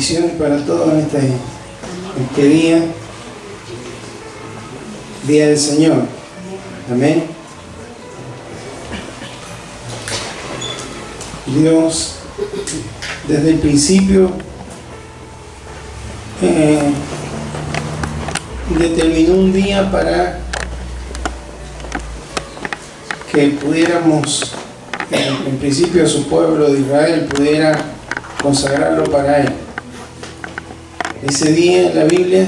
bendiciones para todos en este día del Señor. Amén. Dios, desde el principio, determinó un día para que pudiéramos, en principio, a su pueblo de Israel pudiera consagrarlo para Él. Ese día en la Biblia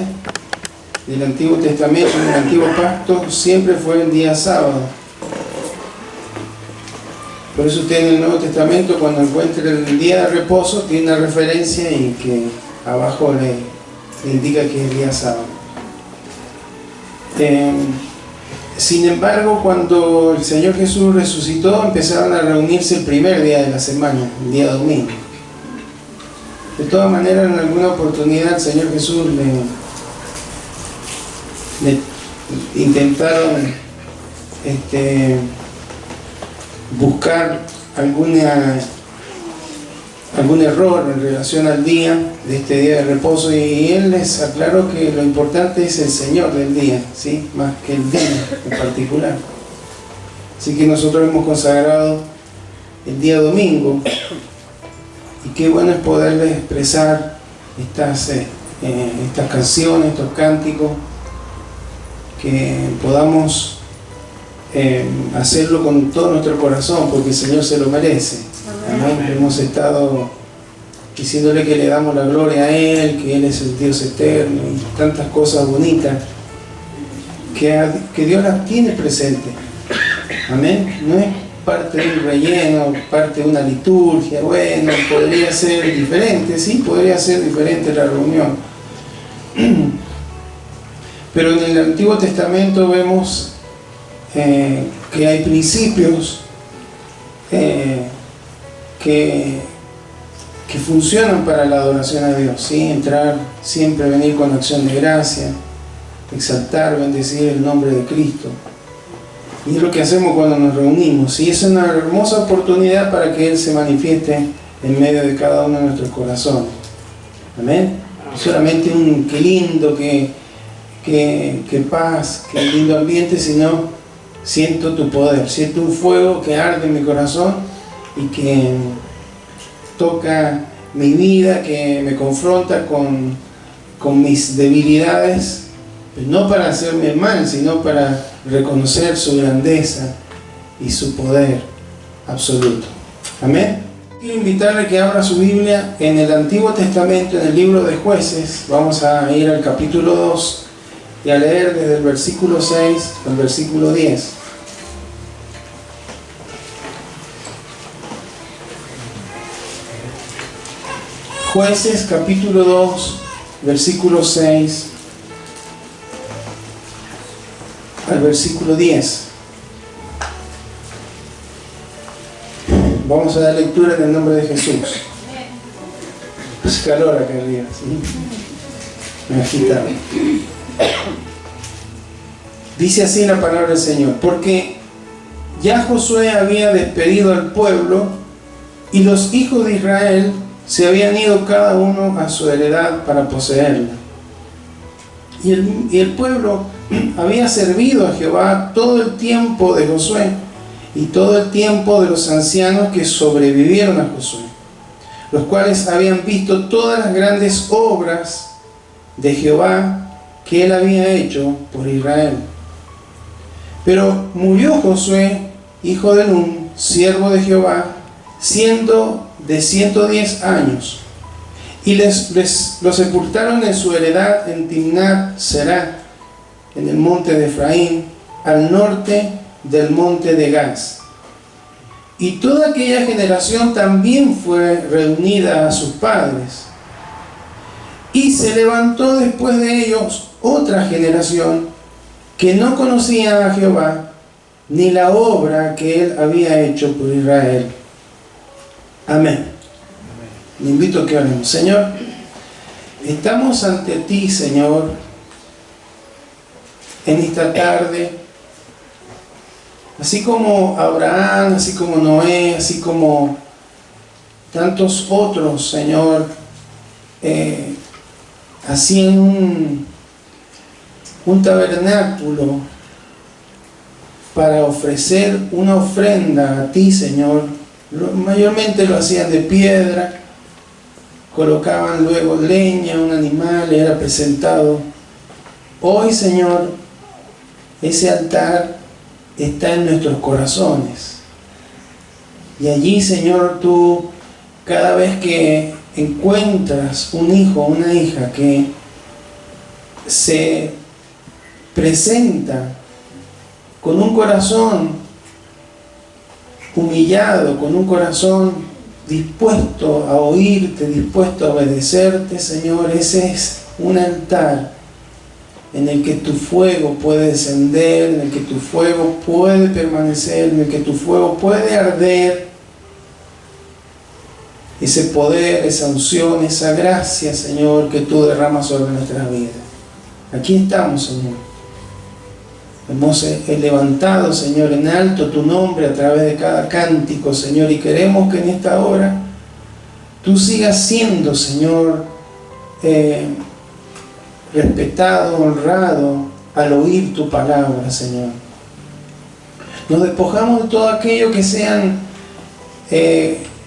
del Antiguo Testamento, en el Antiguo Pacto, siempre fue el día sábado. Por eso usted en el Nuevo Testamento, cuando encuentre el día de reposo, tiene una referencia y que abajo le indica que es el día sábado. Sin embargo, cuando el Señor Jesús resucitó, empezaron a reunirse el primer día de la semana, el día domingo. De todas maneras, en alguna oportunidad el Señor Jesús le intentaron buscar algún error en relación al día de este día de reposo, y Él les aclaró que lo importante es el Señor del día, ¿sí? Más que el día en particular. Así que nosotros hemos consagrado el día domingo, y qué bueno es poderles expresar estas canciones, estos cánticos, que podamos hacerlo con todo nuestro corazón, porque el Señor se lo merece. Amén. Hemos estado diciéndole que le damos la gloria a Él, que Él es el Dios eterno, y tantas cosas bonitas que Dios las tiene presentes. Amén. No es parte de un relleno, parte de una liturgia. Bueno, podría ser diferente, sí, podría ser diferente la reunión. Pero en el Antiguo Testamento vemos que hay principios que funcionan para la adoración a Dios, ¿sí? Entrar, siempre venir con acción de gracia, exaltar, bendecir el nombre de Cristo. Y es lo que hacemos cuando nos reunimos, y es una hermosa oportunidad para que Él se manifieste en medio de cada uno de nuestros corazones. Amén. No solamente un qué lindo, qué paz, qué lindo ambiente, sino siento tu poder, siento un fuego que arde en mi corazón y que toca mi vida, que me confronta con mis debilidades, no para hacerme mal, sino para reconocer su grandeza y su poder absoluto. Amén. Quiero invitarle que abra su Biblia en el Antiguo Testamento, en el libro de Jueces. Vamos a ir al capítulo 2 y a leer desde el versículo 6 al versículo 10. Jueces capítulo 2, versículo 6 al versículo 10. Vamos a dar lectura en el nombre de Jesús. Es calor acá arriba, ¿sí? Me agitaron. Dice así la palabra del Señor: porque ya Josué había despedido al pueblo, y los hijos de Israel se habían ido cada uno a su heredad para poseerla. Y el pueblo había servido a Jehová todo el tiempo de Josué y todo el tiempo de los ancianos que sobrevivieron a Josué, los cuales habían visto todas las grandes obras de Jehová que él había hecho por Israel. Pero murió Josué, hijo de Nun, siervo de Jehová, siendo de 110 años, y lo sepultaron en su heredad en Timnat Será, en el monte de Efraín, al norte del monte de Gaz. Y toda aquella generación también fue reunida a sus padres. Y se levantó después de ellos otra generación que no conocía a Jehová, ni la obra que él había hecho por Israel. Amén. Le invito a que oremos. Señor, estamos ante ti, Señor, en esta tarde, así como Abraham, así como Noé, así como tantos otros, Señor, hacían un tabernáculo para ofrecer una ofrenda a ti, Señor. Mayormente lo hacían de piedra, colocaban luego leña, un animal, era presentado. Hoy, Señor, ese altar está en nuestros corazones. Y allí, Señor, tú, cada vez que encuentras un hijo o una hija que se presenta con un corazón humillado, con un corazón dispuesto a oírte, dispuesto a obedecerte, Señor, ese es un altar en el que tu fuego puede descender, en el que tu fuego puede permanecer, en el que tu fuego puede arder. Ese poder, esa unción, esa gracia, Señor, que tú derramas sobre nuestras vidas. Aquí estamos, Señor. Hemos levantado, Señor, en alto tu nombre a través de cada cántico, Señor, y queremos que en esta hora tú sigas siendo, Señor, respetado, honrado al oír tu palabra, Señor. Nos despojamos de todo aquello que sean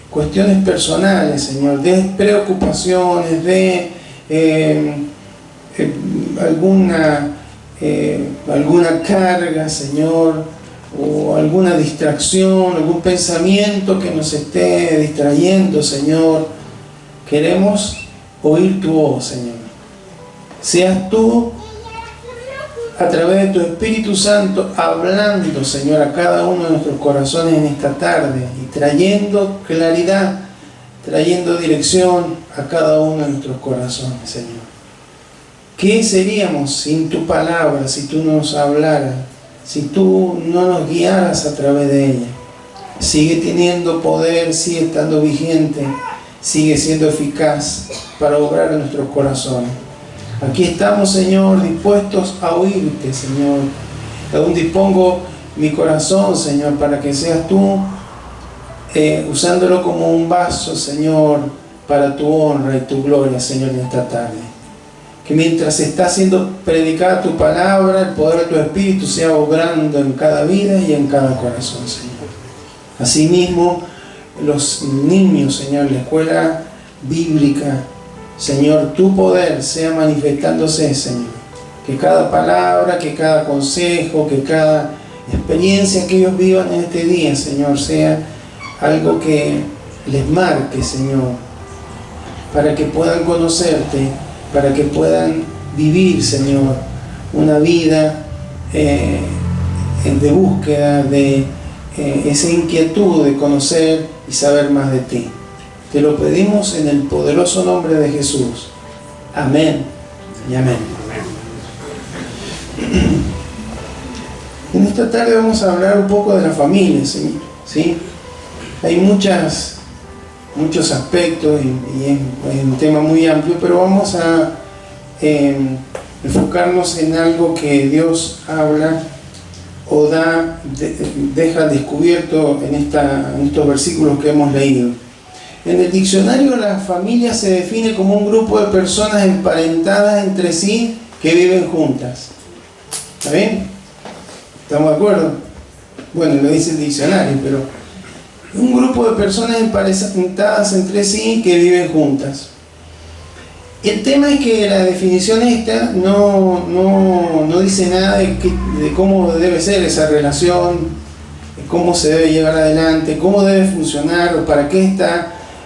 cuestiones personales, Señor, de preocupaciones, de alguna carga, Señor, o alguna distracción, algún pensamiento que nos esté distrayendo, Señor. Queremos oír tu voz, Señor. Seas tú, a través de tu Espíritu Santo, hablando, Señor, a cada uno de nuestros corazones en esta tarde y trayendo claridad, trayendo dirección a cada uno de nuestros corazones, Señor. ¿Qué seríamos sin tu palabra, si tú nos hablaras, si tú no nos guiaras a través de ella? Sigue teniendo poder, sigue estando vigente, sigue siendo eficaz para obrar en nuestros corazones. Aquí estamos, Señor, dispuestos a oírte, Señor. Aún dispongo mi corazón, Señor, para que seas tú usándolo como un vaso, Señor, para tu honra y tu gloria, Señor, en esta tarde. Que mientras está siendo predicada tu palabra, el poder de tu Espíritu sea obrando en cada vida y en cada corazón, Señor. Asimismo, los niños, Señor, la escuela bíblica, Señor, tu poder sea manifestándose, Señor. Que cada palabra, que cada consejo, que cada experiencia que ellos vivan en este día, Señor, sea algo que les marque, Señor, para que puedan conocerte, para que puedan vivir, Señor, una vida de búsqueda, de esa inquietud de conocer y saber más de ti. Te lo pedimos en el poderoso nombre de Jesús. Amén y amén. En esta tarde vamos a hablar un poco de la familia, Señor. ¿Sí? Hay muchos aspectos y es un tema muy amplio, pero vamos a enfocarnos en algo que Dios habla o deja descubierto en estos versículos que hemos leído. En el diccionario, la familia se define como un grupo de personas emparentadas entre sí que viven juntas. ¿Está bien? ¿Estamos de acuerdo? Bueno, lo dice el diccionario, pero un grupo de personas emparentadas entre sí que viven juntas. El tema es que la definición esta no dice nada de cómo debe ser esa relación, de cómo se debe llevar adelante, cómo debe funcionar o para qué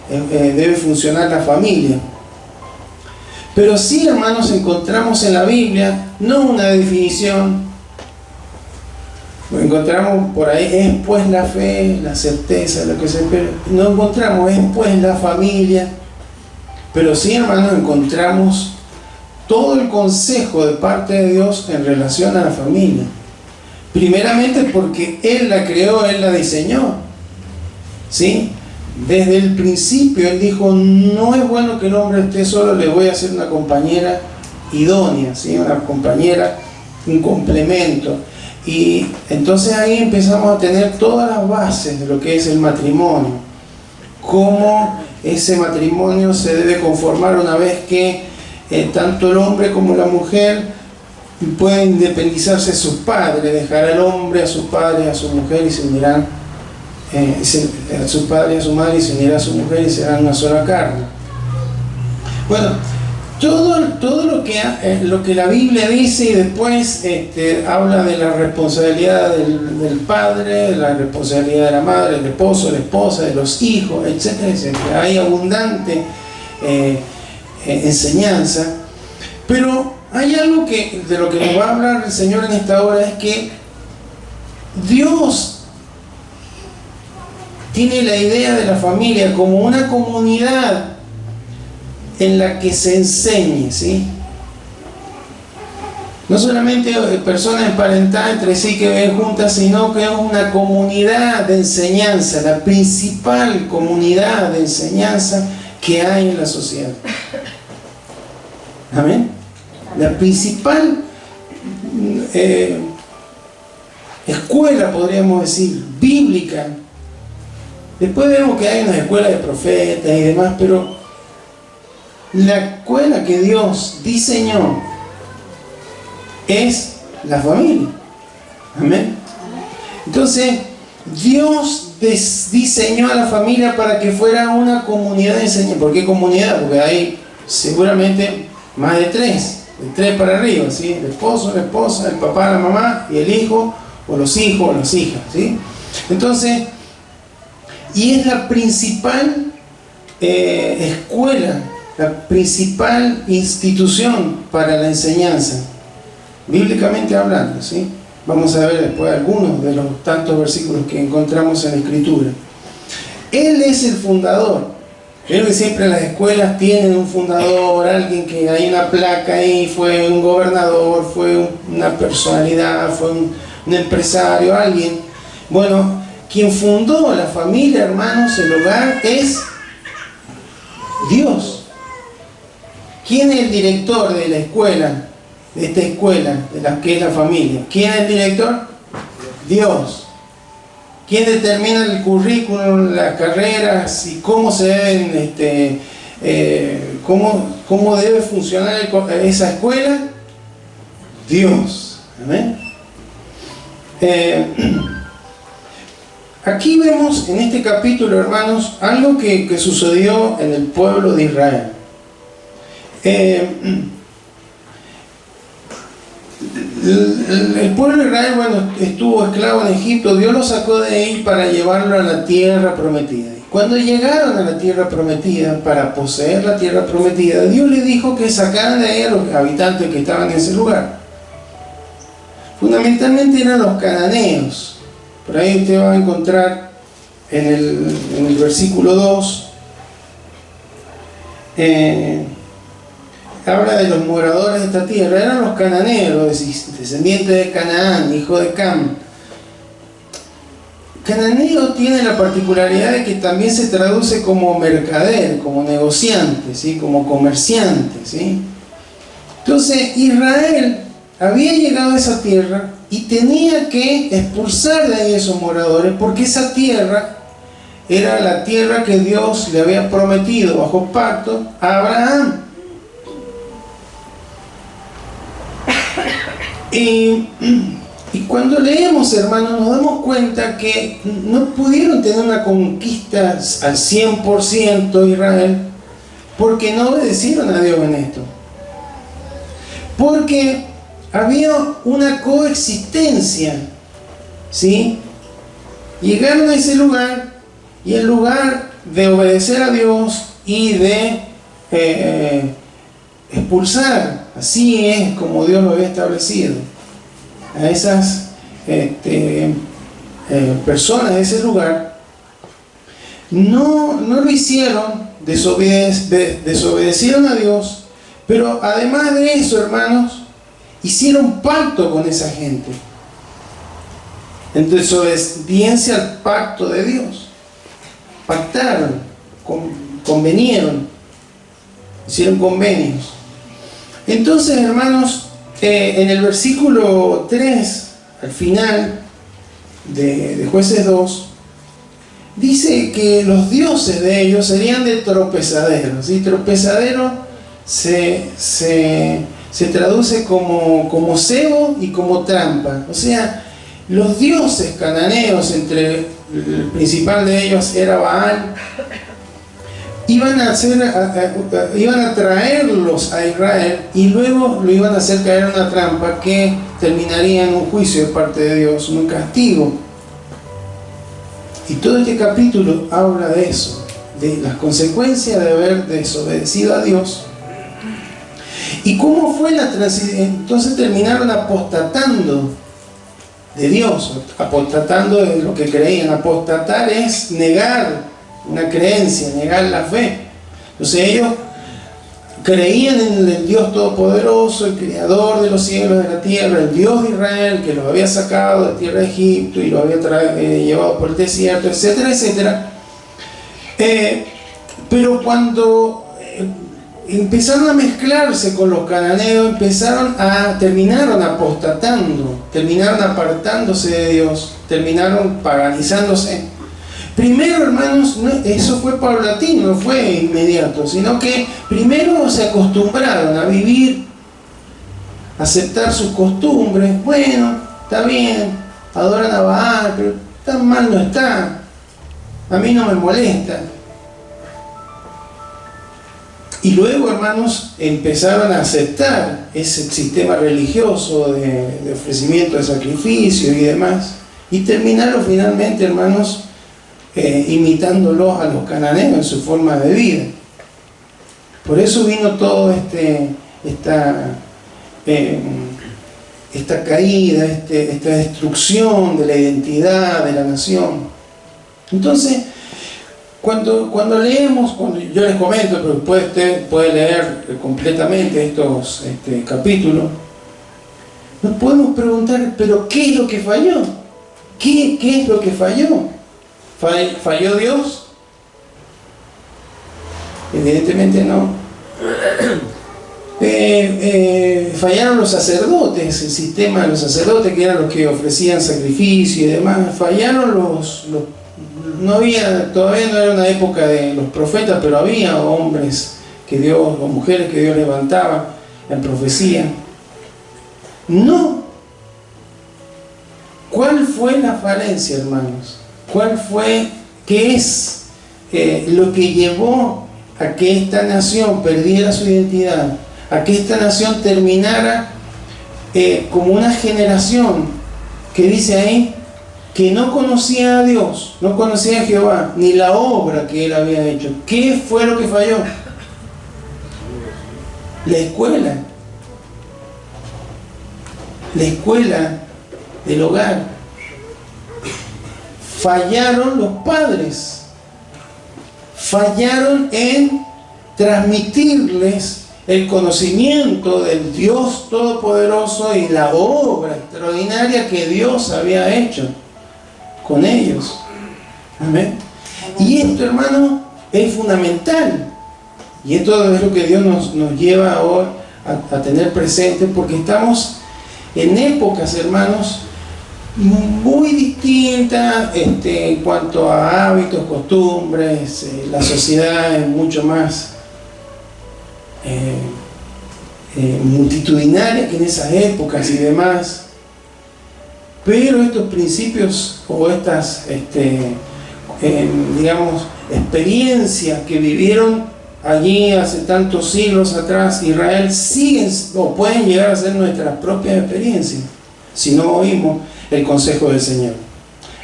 debe funcionar la familia. Pero sí, hermanos, encontramos en la Biblia no una definición. Lo encontramos por ahí, es pues la fe, la certeza, lo que se espera. No encontramos, es pues la familia. Pero sí, hermanos, encontramos todo el consejo de parte de Dios en relación a la familia. Primeramente porque Él la creó, Él la diseñó. ¿Sí? Desde el principio Él dijo, no es bueno que el hombre esté solo, le voy a hacer una compañera idónea, ¿sí? Una compañera, un complemento. Y entonces ahí empezamos a tener todas las bases de lo que es el matrimonio. Cómo ese matrimonio se debe conformar una vez que tanto el hombre como la mujer pueden independizarse de sus padres, dejar al hombre a sus padres, a su mujer y se unirán, a sus padres y a su madre y se unirá a su mujer y serán una sola carne. Bueno, todo lo que la Biblia dice y después habla de la responsabilidad del padre, de la responsabilidad de la madre, del esposo, de la esposa, de los hijos, etcétera, etcétera. Hay abundante enseñanza, pero hay algo de lo que nos va a hablar el Señor en esta hora, es que Dios tiene la idea de la familia como una comunidad en la que se enseñe, ¿sí? No solamente personas emparentadas entre sí que viven juntas, sino que es una comunidad de enseñanza, la principal comunidad de enseñanza que hay en la sociedad. Amén. La principal escuela, podríamos decir, bíblica. Después vemos que hay unas escuelas de profetas y demás, pero la escuela que Dios diseñó es la familia. Amén. Entonces, Dios diseñó a la familia para que fuera una comunidad de enseñanza. ¿Por qué comunidad? Porque hay seguramente más de tres para arriba, ¿sí? El esposo, la esposa, el papá, la mamá y el hijo, o los hijos, o las hijas, ¿sí? Entonces, y es la principal escuela, la principal institución para la enseñanza, bíblicamente hablando, ¿sí? Vamos a ver después algunos de los tantos versículos que encontramos en la Escritura. Él es el fundador. Creo que siempre en las escuelas tienen un fundador, alguien que hay una placa ahí, fue un gobernador, fue una personalidad, fue un empresario, alguien. Bueno, quien fundó la familia, hermanos, el hogar, es Dios. ¿Quién es el director de la escuela, de esta escuela, de la que es la familia? ¿Quién es el director? Dios. ¿Quién determina el currículum, las carreras y cómo se deben, cómo debe funcionar esa escuela? Dios. ¿Amén? Aquí vemos en este capítulo, hermanos, algo que sucedió en el pueblo de Israel. El pueblo de Israel, bueno, estuvo esclavo en Egipto. Dios lo sacó de ahí para llevarlo a la tierra prometida. Y cuando llegaron a la tierra prometida, para poseer la tierra prometida, Dios les dijo que sacaran de ahí a los habitantes que estaban en ese lugar. Fundamentalmente eran los cananeos. Por ahí usted va a encontrar en el versículo 2, habla de los moradores de esta tierra. Eran los cananeos, descendientes de Canaán, hijo de Cam. Cananeo tiene la particularidad de que también se traduce como mercader, como negociante, ¿sí? Como comerciante, ¿sí? Entonces Israel había llegado a esa tierra y tenía que expulsar de ahí a esos moradores, porque esa tierra era la tierra que Dios le había prometido bajo pacto a Abraham. Y cuando leemos, hermanos, nos damos cuenta que no pudieron tener una conquista al 100% Israel, porque no obedecieron a Dios en esto. Porque había una coexistencia, ¿sí? Llegaron a ese lugar, y en lugar de obedecer a Dios y de expulsar, así es como Dios lo había establecido, a esas personas de ese lugar, no lo hicieron, desobedecieron a Dios, pero además de eso, hermanos, hicieron pacto con esa gente, en desobediencia al pacto de Dios. Pactaron, convenieron, hicieron convenios. Entonces, hermanos, en el versículo 3, al final de Jueces 2, dice que los dioses de ellos serían de tropezaderos. Y tropezadero se traduce como cebo y como trampa. O sea, los dioses cananeos, entre el principal de ellos era Baal, iban a traerlos a Israel y luego lo iban a hacer caer en una trampa que terminaría en un juicio de parte de Dios, un castigo. Y todo este capítulo habla de eso, de las consecuencias de haber desobedecido a Dios. ¿Y cómo fue la transición? Entonces terminaron apostatando de Dios, apostatando de lo que creían. Apostatar es negar una creencia, negar la fe. Entonces ellos creían en el Dios Todopoderoso, el Creador de los cielos, de la tierra, el Dios de Israel, que los había sacado de tierra de Egipto y los había llevado por el desierto, etcétera, etcétera. Pero cuando empezaron a mezclarse con los cananeos, terminaron apostatando, terminaron apartándose de Dios, terminaron paganizándose. Primero, hermanos, eso fue paulatino, no fue inmediato, sino que primero se acostumbraron a vivir, a aceptar sus costumbres. Bueno, está bien, adoran a Baal, pero tan mal no está, a mí no me molesta. Y luego, hermanos, empezaron a aceptar ese sistema religioso de ofrecimiento de sacrificio y demás, y terminaron finalmente, hermanos, imitándolos a los cananeos en su forma de vida. Por eso vino todo esta caída, esta destrucción de la identidad de la nación. Entonces, cuando leemos, yo les comento, pero después usted puede leer completamente estos capítulos, nos podemos preguntar, ¿pero qué es lo que falló? ¿Qué es lo que falló? ¿Falló Dios? Evidentemente no. Fallaron los sacerdotes, el sistema de los sacerdotes, que eran los que ofrecían sacrificio y demás. Fallaron no había, todavía no era una época de los profetas, pero había hombres que Dios, o mujeres que Dios levantaba en profecía. No. ¿Cuál fue la falencia, hermanos? ¿Qué es lo que llevó a que esta nación perdiera su identidad? A que esta nación terminara como una generación que dice ahí que no conocía a Dios, no conocía a Jehová, ni la obra que Él había hecho. ¿Qué fue lo que falló? La escuela del hogar. Fallaron los padres, fallaron en transmitirles el conocimiento del Dios Todopoderoso y la obra extraordinaria que Dios había hecho con ellos. Amén. Y esto, hermano, es fundamental. Y esto es lo que Dios nos lleva ahora a tener presente, porque estamos en épocas, hermanos, muy distintas en cuanto a hábitos, costumbres. La sociedad es mucho más multitudinaria que en esas épocas y demás. Pero estos principios o estas digamos, experiencias que vivieron allí hace tantos siglos atrás, Israel, siguen o pueden llegar a ser nuestras propias experiencias si no oímos el consejo del Señor.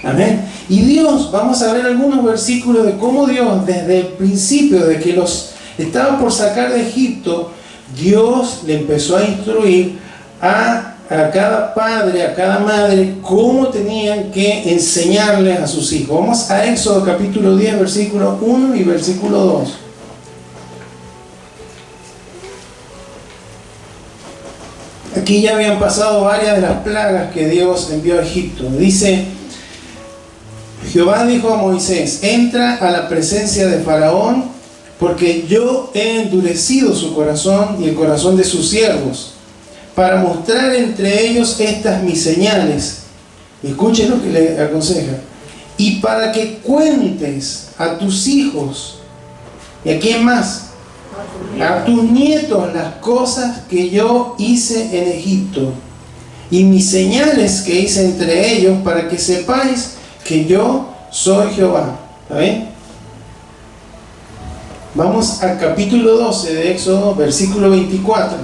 Amén. Y Dios, vamos a ver algunos versículos de cómo Dios, desde el principio, de que los estaba por sacar de Egipto, Dios le empezó a instruir a cada padre, a cada madre, cómo tenían que enseñarles a sus hijos. Vamos a Éxodo capítulo 10, versículo 1 y versículo 2. Aquí ya habían pasado varias de las plagas que Dios envió a Egipto. Dice: Jehová dijo a Moisés: entra a la presencia de Faraón, porque yo he endurecido su corazón y el corazón de sus siervos, para mostrar entre ellos estas mis señales. Escuchen lo que le aconseja. y para que cuentes a tus hijos, ¿y a quién más? A tus nietos las cosas que yo hice en Egipto y mis señales que hice entre ellos, para que sepáis que yo soy Jehová. ¿Está bien? Vamos al capítulo 12 de Éxodo, versículo 24.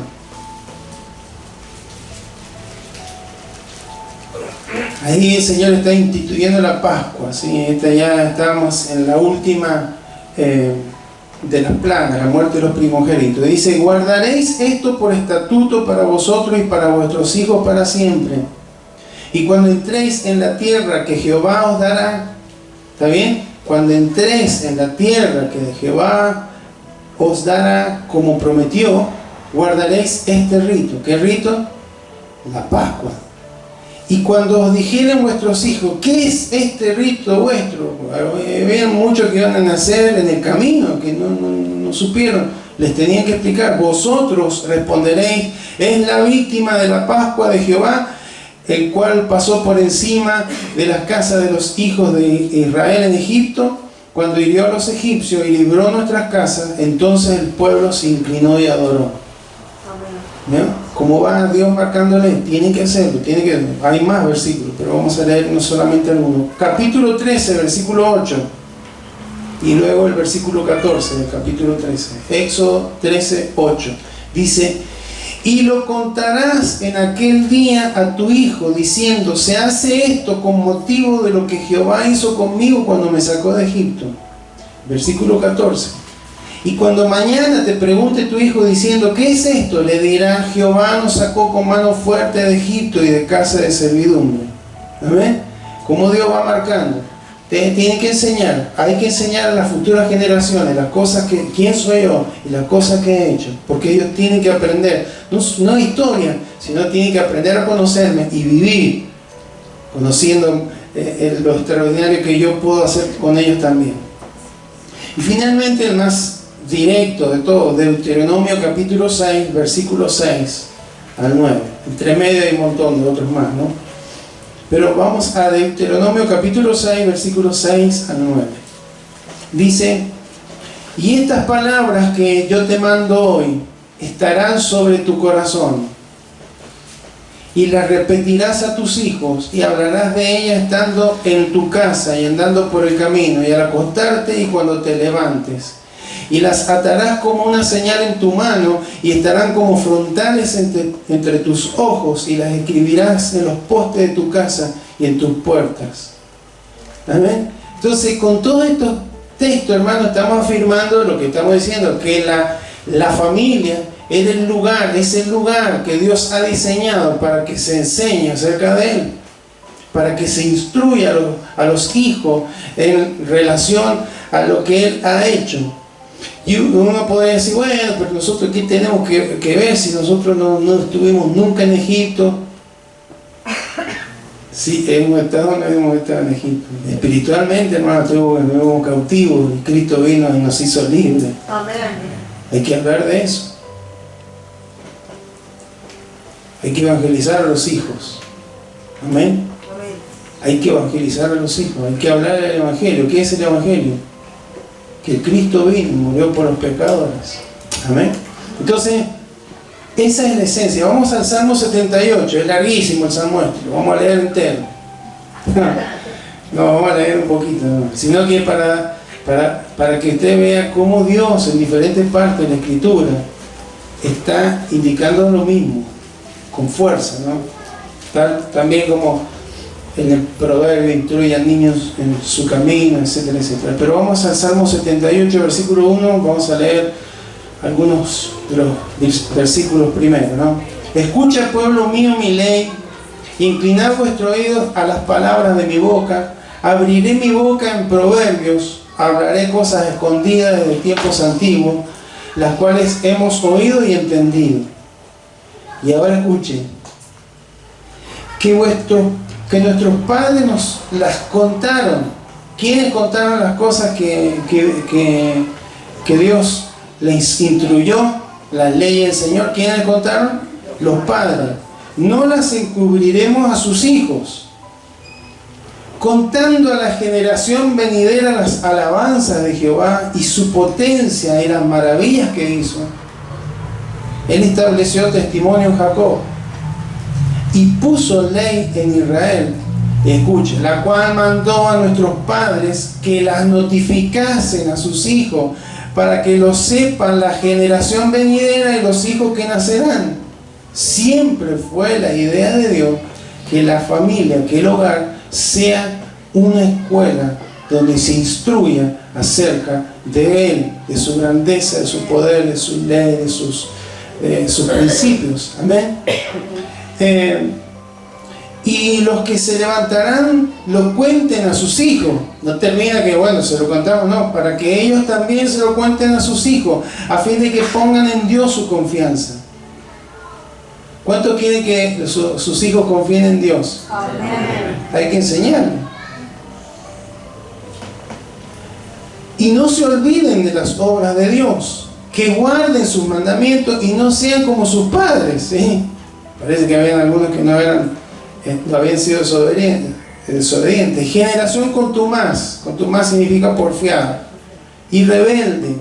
Ahí el Señor está instituyendo la Pascua, ¿sí? Ya estamos en la última de las plagas, la muerte de los primogénitos. Dice: guardaréis esto por estatuto para vosotros y para vuestros hijos para siempre. Y cuando entréis en la tierra que Jehová os dará, ¿está bien? Cuando entréis en la tierra que Jehová os dará como prometió, guardaréis este rito. ¿Qué rito? La Pascua. Y cuando os dijeren vuestros hijos: ¿qué es este rito vuestro? Vean muchos que iban a nacer en el camino, que no supieron. Les tenían que explicar. Vosotros responderéis: es la víctima de la Pascua de Jehová, el cual pasó por encima de las casas de los hijos de Israel en Egipto, cuando hirió a los egipcios y libró nuestras casas. Entonces el pueblo se inclinó y adoró. ¿No? ¿Cómo va Dios marcándole? Tienen que hacerlo, hay más versículos, pero vamos a leer no solamente algunos. Capítulo 13, versículo 8, y luego el versículo 14 del capítulo 13. Éxodo 13, 8. Dice: y lo contarás en aquel día a tu hijo, diciendo: se hace esto con motivo de lo que Jehová hizo conmigo cuando me sacó de Egipto. Versículo 14. Y cuando mañana te pregunte tu hijo diciendo: ¿qué es esto?, le dirá: Jehová nos sacó con mano fuerte de Egipto y de casa de servidumbre. ¿Amén? Como Dios va marcando. Tienen que enseñar. Hay que enseñar a las futuras generaciones las cosas que, quién soy yo y las cosas que he hecho. Porque ellos tienen que aprender. No historia, sino tienen que aprender a conocerme y vivir conociendo lo extraordinario que yo puedo hacer con ellos también. Y finalmente el más directo de todo, Deuteronomio capítulo 6, versículo 6 al 9. Entre medio hay un montón de otros más, ¿no? Pero vamos a Deuteronomio capítulo 6, versículo 6 al 9. Dice: y estas palabras que yo te mando hoy estarán sobre tu corazón, y las repetirás a tus hijos, y hablarás de ellas estando en tu casa y andando por el camino, y al acostarte y cuando te levantes. Y las atarás como una señal en tu mano, y estarán como frontales entre tus ojos, y las escribirás en los postes de tu casa y en tus puertas. Amén. Entonces, con todos estos textos, hermanos, estamos afirmando lo que estamos diciendo, que la familia es el lugar que Dios ha diseñado para que se enseñe acerca de Él, para que se instruya a los hijos en relación a lo que Él ha hecho. Y uno puede decir: bueno, pero nosotros aquí tenemos que ver si nosotros no estuvimos nunca en Egipto. Sí, hemos estado en Egipto. Espiritualmente, hermano, estuvimos cautivos, y Cristo vino y nos hizo libres. Amén. Hay que hablar de eso. Hay que evangelizar a los hijos. Amén. Hay que evangelizar a los hijos. Hay que hablar del Evangelio. ¿Qué es el Evangelio? Que Cristo vino y murió por los pecadores. Amén. Entonces, esa es la esencia. Vamos al Salmo 78. Es larguísimo el Salmo este. Lo vamos a leer entero. No, vamos a leer un poquito, ¿no? Sino que para que usted vea cómo Dios en diferentes partes de la Escritura está indicando lo mismo, con fuerza, ¿no? También como en el proverbio: instruye a niños en su camino, etcétera, etcétera. Pero vamos al Salmo 78, versículo 1, vamos a leer algunos de los versículos primero, ¿no? Escucha, pueblo mío, mi ley, inclinad vuestro oído a las palabras de mi boca. Abriré mi boca en proverbios, hablaré cosas escondidas desde tiempos antiguos, las cuales hemos oído y entendido. Y ahora escuchen, que nuestros padres nos las contaron. ¿Quiénes contaron las cosas que Dios les instruyó? Las leyes del Señor. ¿Quiénes contaron? Los padres. No las encubriremos a sus hijos, contando a la generación venidera las alabanzas de Jehová y su potencia y las maravillas que hizo. Él estableció testimonio en Jacob y puso ley en Israel. Escuche, la cual mandó a nuestros padres que las notificasen a sus hijos, para que lo sepan la generación venidera y los hijos que nacerán. Siempre fue la idea de Dios que la familia, que el hogar sea una escuela donde se instruya acerca de Él, de su grandeza, de su poder, de su ley, de sus principios. Amén. Y los que se levantarán lo cuenten a sus hijos. No termina que, bueno, se lo contamos, no, para que ellos también se lo cuenten a sus hijos, a fin de que pongan en Dios su confianza. ¿Cuánto quieren que sus hijos confíen en Dios? Amén. Hay que enseñarles. Y no se olviden de las obras de Dios, que guarden sus mandamientos y no sean como sus padres. ¿Sí? Parece que habían algunos que no habían sido desobedientes. Generación contumaz significa porfiada y rebelde.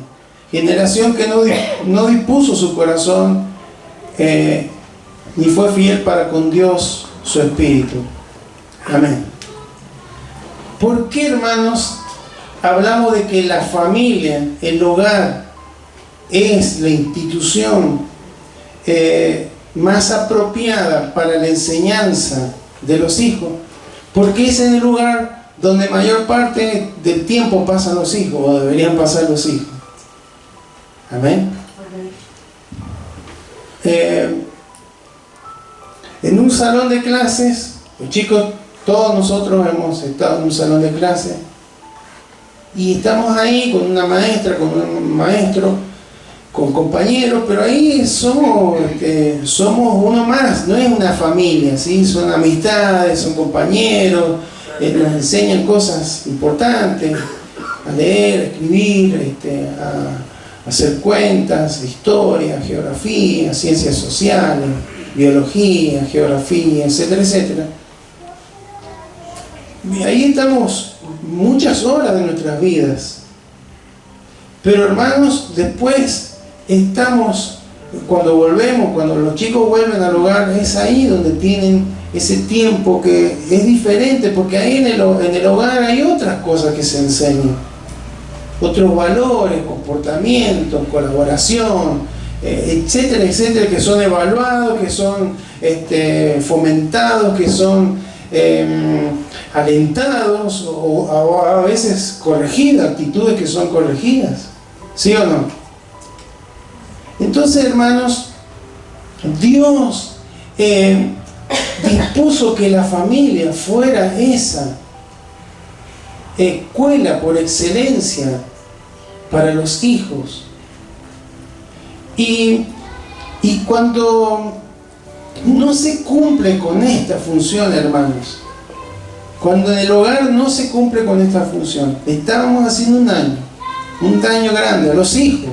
Generación que no dispuso su corazón ni fue fiel para con Dios su espíritu. Amén. ¿Por qué, hermanos, hablamos de que la familia, el hogar, es la institución más apropiada para la enseñanza de los hijos? Porque es en el lugar donde mayor parte del tiempo pasan los hijos, o deberían pasar los hijos. Amén. En un salón de clases, los chicos, todos nosotros hemos estado en un salón de clases y estamos ahí con una maestra, con un maestro, con compañeros, pero ahí somos uno más, no es una familia, ¿sí? Son amistades, son compañeros, nos enseñan cosas importantes, a leer, a escribir, a hacer cuentas, historia, geografía, ciencias sociales, biología, geografía, etcétera, etcétera. Y ahí estamos muchas horas de nuestras vidas. Pero, hermanos, después cuando los chicos vuelven al hogar, es ahí donde tienen ese tiempo que es diferente, porque ahí en el hogar hay otras cosas que se enseñan, otros valores, comportamientos, colaboración, etcétera, etcétera, que son evaluados, que son fomentados, que son alentados o a veces corregidas, actitudes que son corregidas. ¿Sí o no? Entonces, hermanos, Dios dispuso que la familia fuera esa escuela por excelencia para los hijos. Y cuando no se cumple con esta función, hermanos, cuando en el hogar no se cumple con esta función, estábamos haciendo un daño grande a los hijos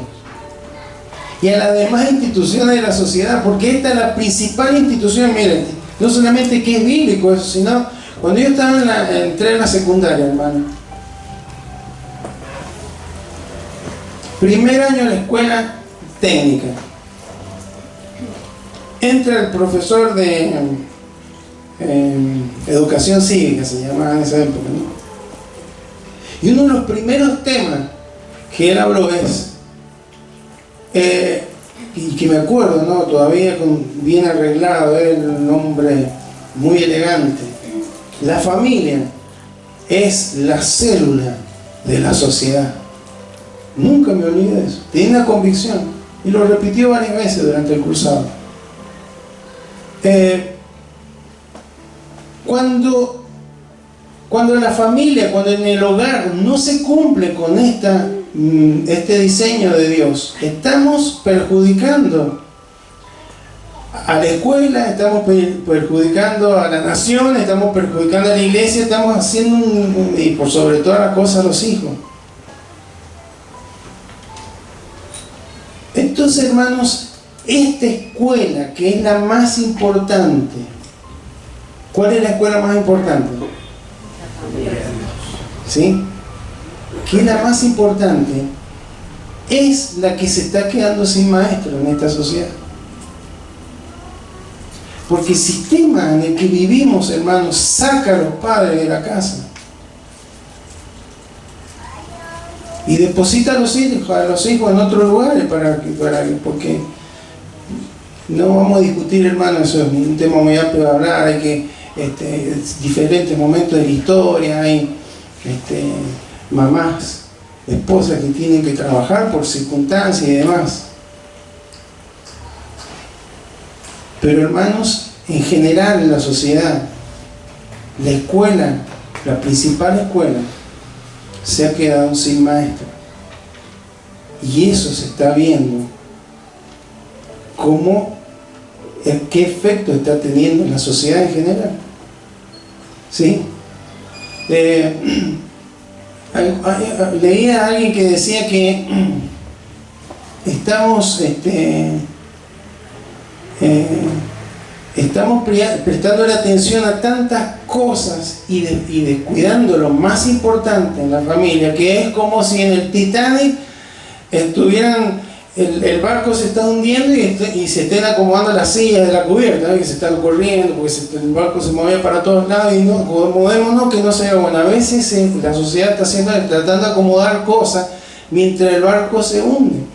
y a las demás instituciones de la sociedad, porque esta es la principal institución. Miren, no solamente que es bíblico eso, sino cuando yo estaba entré en la secundaria, hermano, primer año en la escuela técnica, entra el profesor de educación cívica, se llamaba en esa época, ¿no? Y uno de los primeros temas que él habló es, y que me acuerdo, ¿no? Todavía bien arreglado, un hombre muy elegante. La familia es la célula de la sociedad. Nunca me olvidé de eso. Tenía una convicción y lo repitió varias veces durante el cursado. Cuando la familia, cuando en el hogar no se cumple con este diseño de Dios, estamos perjudicando a la escuela, estamos perjudicando a la nación, estamos perjudicando a la iglesia, estamos haciendo y por sobre todas las cosas a los hijos. Entonces, hermanos, esta escuela que es la más importante, ¿cuál es la escuela más importante? ¿sí?, que es la más importante, es la que se está quedando sin maestro en esta sociedad. Porque el sistema en el que vivimos, hermanos, saca a los padres de la casa y deposita a los hijos en otros lugares porque no vamos a discutir, hermanos, eso es un tema muy amplio de hablar. Hay que diferentes momentos de la historia, hay mamás, esposas que tienen que trabajar por circunstancias y demás. Pero, hermanos, en general en la sociedad, la escuela, la principal escuela, se ha quedado sin maestro. Y eso se está viendo qué efecto está teniendo en la sociedad en general. ¿Sí? Leía a alguien que decía que estamos prestando atención a tantas cosas y descuidando lo más importante en la familia, que es como si en el Titanic el barco se está hundiendo y se estén acomodando las sillas de la cubierta, ¿no?, que se están corriendo porque el barco se movía para todos lados y no acomodémonos que no se vea bueno. A veces la sociedad está tratando de acomodar cosas mientras el barco se hunde.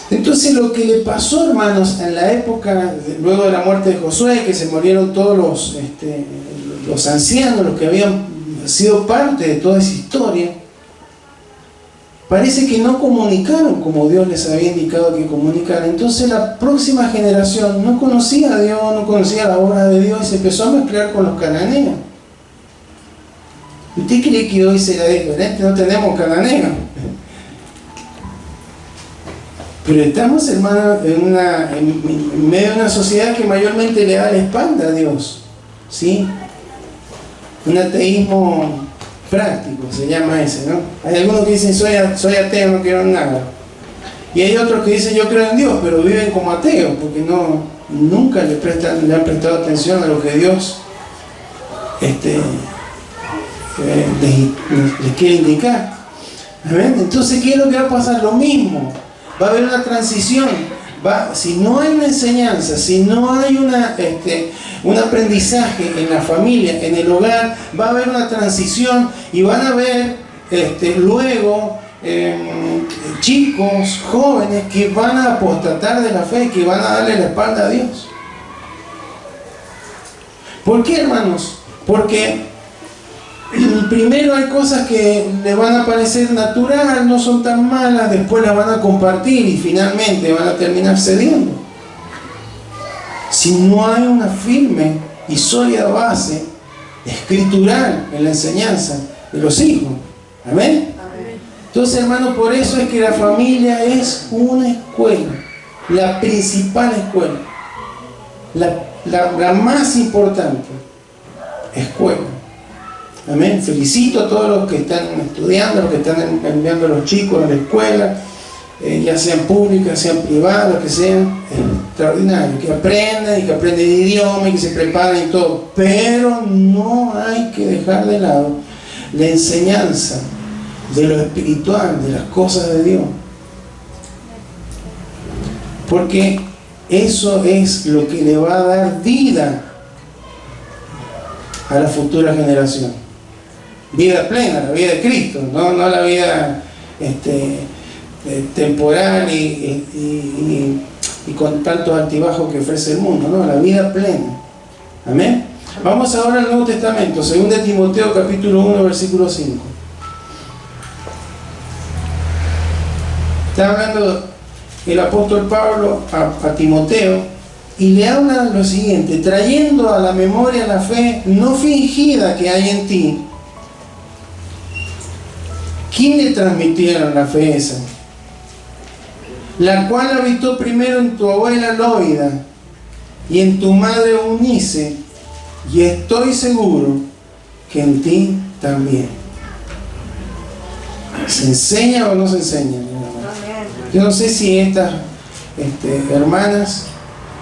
Entonces, lo que le pasó, hermanos, en la época, luego de la muerte de Josué, que se murieron todos los ancianos, los que habían sido parte de toda esa historia, parece que no comunicaron como Dios les había indicado que comunicaran. Entonces la próxima generación no conocía a Dios, no conocía la obra de Dios y se empezó a mezclar con los cananeos. ¿Usted cree que hoy será diferente? No tenemos cananeos. Pero estamos, hermanos, en medio de una sociedad que mayormente le da la espalda a Dios, ¿sí? Un ateísmo práctico se llama ese, ¿no? Hay algunos que dicen soy ateo, no quiero nada. Y hay otros que dicen yo creo en Dios, pero viven como ateos porque nunca le han prestado atención a lo que Dios les quiere indicar. ¿Amén? Entonces, ¿qué es lo que va a pasar? Lo mismo. Va a haber una transición. Si no hay una enseñanza, si no hay un aprendizaje en la familia, en el hogar, va a haber una transición y van a haber luego chicos, jóvenes que van a apostatar de la fe, que van a darle la espalda a Dios. ¿Por qué, hermanos? Porque primero hay cosas que le van a parecer natural, no son tan malas, después las van a compartir y finalmente van a terminar cediendo. Si no hay una firme y sólida base escritural en la enseñanza de los hijos. ¿Amén? Entonces, hermanos, por eso es que la familia es una escuela, la principal escuela, la más importante escuela. Amén. Felicito a todos los que están estudiando, los que están enviando a los chicos a la escuela, ya sean públicas, sean privadas, que sean extraordinarios, que aprendan y que aprenden idioma y que se preparen y todo. Pero no hay que dejar de lado la enseñanza de lo espiritual, de las cosas de Dios. Porque eso es lo que le va a dar vida a la futura generación. Vida plena, la vida de Cristo, no la vida temporal y con tantos altibajos que ofrece el mundo, no, la vida plena. Amén. Vamos ahora al Nuevo Testamento, 2 Timoteo capítulo 1, versículo 5. Está hablando el apóstol Pablo a Timoteo y le habla lo siguiente: trayendo a la memoria la fe no fingida que hay en ti. ¿Quién le transmitieron la fe esa? La cual habitó primero en tu abuela Loida y en tu madre Eunice, y estoy seguro que en ti también. ¿Se enseña o no se enseña? Yo no sé si estas hermanas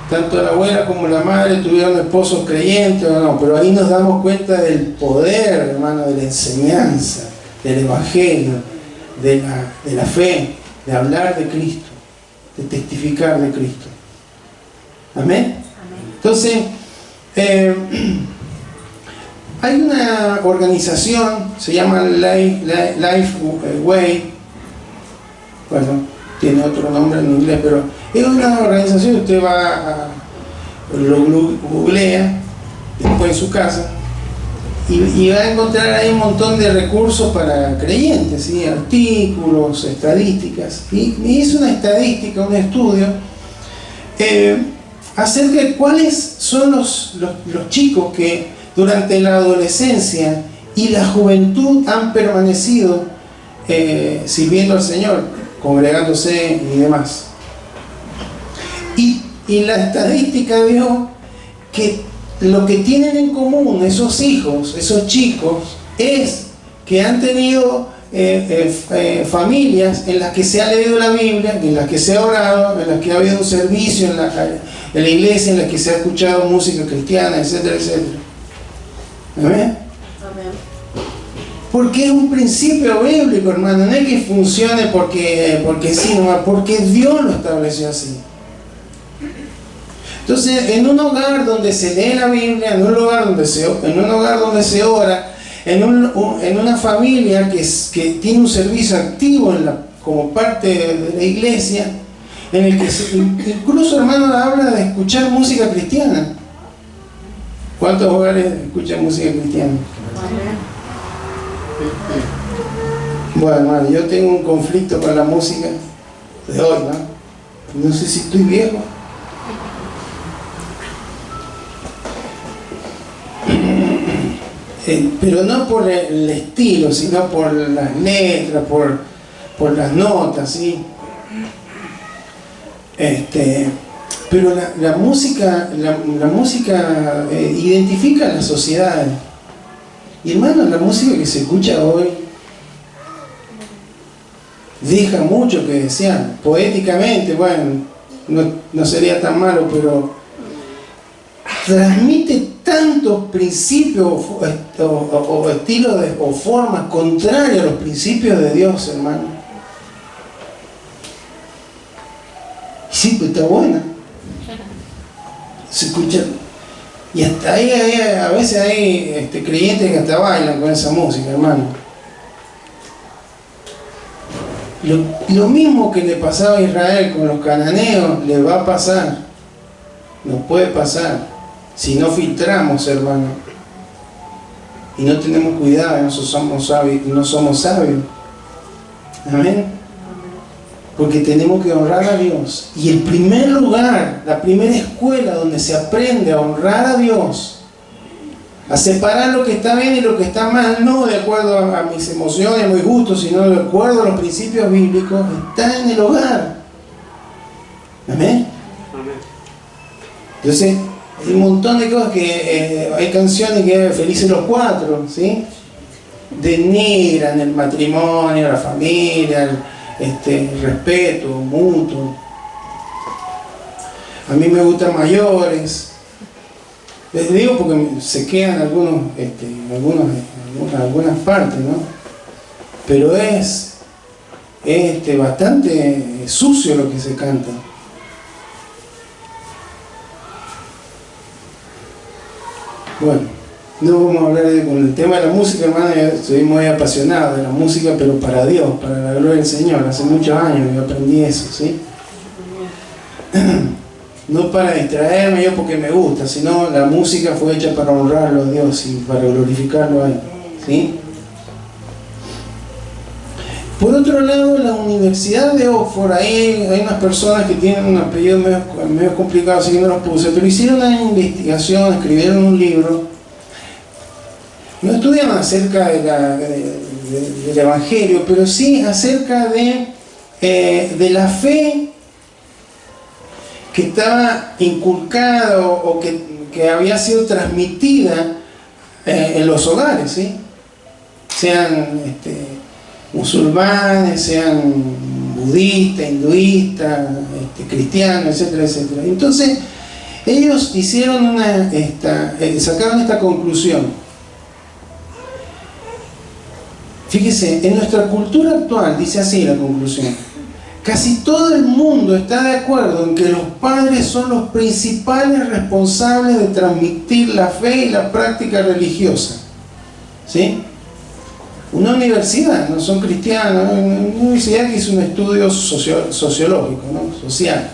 tanto la abuela como la madre tuvieron esposos creyentes o no, pero ahí nos damos cuenta del poder, hermano, de la enseñanza, del evangelio, de la fe, de hablar de Cristo, de testificar de Cristo. Amén. Entonces, hay una organización, se llama Life Way, bueno, tiene otro nombre en inglés, pero es una organización, usted lo googlea después en su casa y va a encontrar ahí un montón de recursos para creyentes, ¿sí? Artículos, estadísticas, y es una estadística, un estudio acerca de cuáles son los chicos que durante la adolescencia y la juventud han permanecido sirviendo al Señor, congregándose y demás. Y la estadística dio que lo que tienen en común esos hijos, esos chicos, es que han tenido familias en las que se ha leído la Biblia, en las que se ha orado, en las que ha habido un servicio en la iglesia, en las que se ha escuchado música cristiana, etcétera, etcétera. ¿Amén? Porque es un principio bíblico, hermano. No es que funcione porque sí, nomás, porque Dios lo estableció así. Entonces, en un hogar donde se lee la Biblia, en un hogar donde se ora, en una familia que tiene un servicio activo como parte de la iglesia, en el que incluso, hermano, habla de escuchar música cristiana. ¿Cuántos hogares escuchan música cristiana? Bueno, hermano, yo tengo un conflicto con la música de hoy, ¿no? No sé si estoy viejo. Pero no por el estilo, sino por las letras, por las notas, ¿sí? Pero la música identifica a la sociedad. Y hermano, la música que se escucha hoy deja mucho que desear. Poéticamente, bueno, no sería tan malo, pero transmite tantos principios o estilos o formas contrarias a los principios de Dios, hermano. Sí, pues está buena. Se escucha. Y hasta ahí a veces hay creyentes que hasta bailan con esa música, hermano. Lo mismo que le pasaba a Israel con los cananeos, le va a pasar. Nos puede pasar. Si no filtramos, hermano, y no tenemos cuidado, no somos sabios. Amén. Porque tenemos que honrar a Dios. Y el primer lugar, la primera escuela donde se aprende a honrar a Dios, a separar lo que está bien y lo que está mal, no de acuerdo a mis emociones, a mis gustos, sino de acuerdo a los principios bíblicos, está en el hogar. Amén. Entonces, hay un montón de cosas que hay canciones que Felices los Cuatro, ¿sí? Denigran el matrimonio, la familia, el respeto mutuo. A mí me gustan mayores. Les digo porque se quedan algunas partes, ¿no? Pero es bastante sucio lo que se canta. Bueno, no vamos a hablar con el tema de la música, hermano. Yo soy muy apasionado de la música, pero para Dios, para la gloria del Señor. Hace muchos años que aprendí eso, ¿sí? No para distraerme yo porque me gusta, sino la música fue hecha para honrarlo a Dios y para glorificarlo a Él, ¿sí? Por otro lado, la Universidad de Oxford, ahí hay unas personas que tienen un apellido medio complicado, así que no los puse, pero hicieron una investigación, escribieron un libro. No estudian acerca del Evangelio, pero sí acerca de la fe que estaba inculcada o que había sido transmitida en los hogares, ¿sí? Sean musulmanes, sean budistas, hinduistas, cristianos, etcétera, etcétera. Entonces, Ellos hicieron sacaron esta conclusión. Fíjese, en nuestra cultura actual, dice así la conclusión, casi todo el mundo está de acuerdo en que los padres son los principales responsables de transmitir la fe y la práctica religiosa. ¿Sí? Una universidad, no son cristianos, una universidad que hizo un estudio sociológico, ¿no? Social.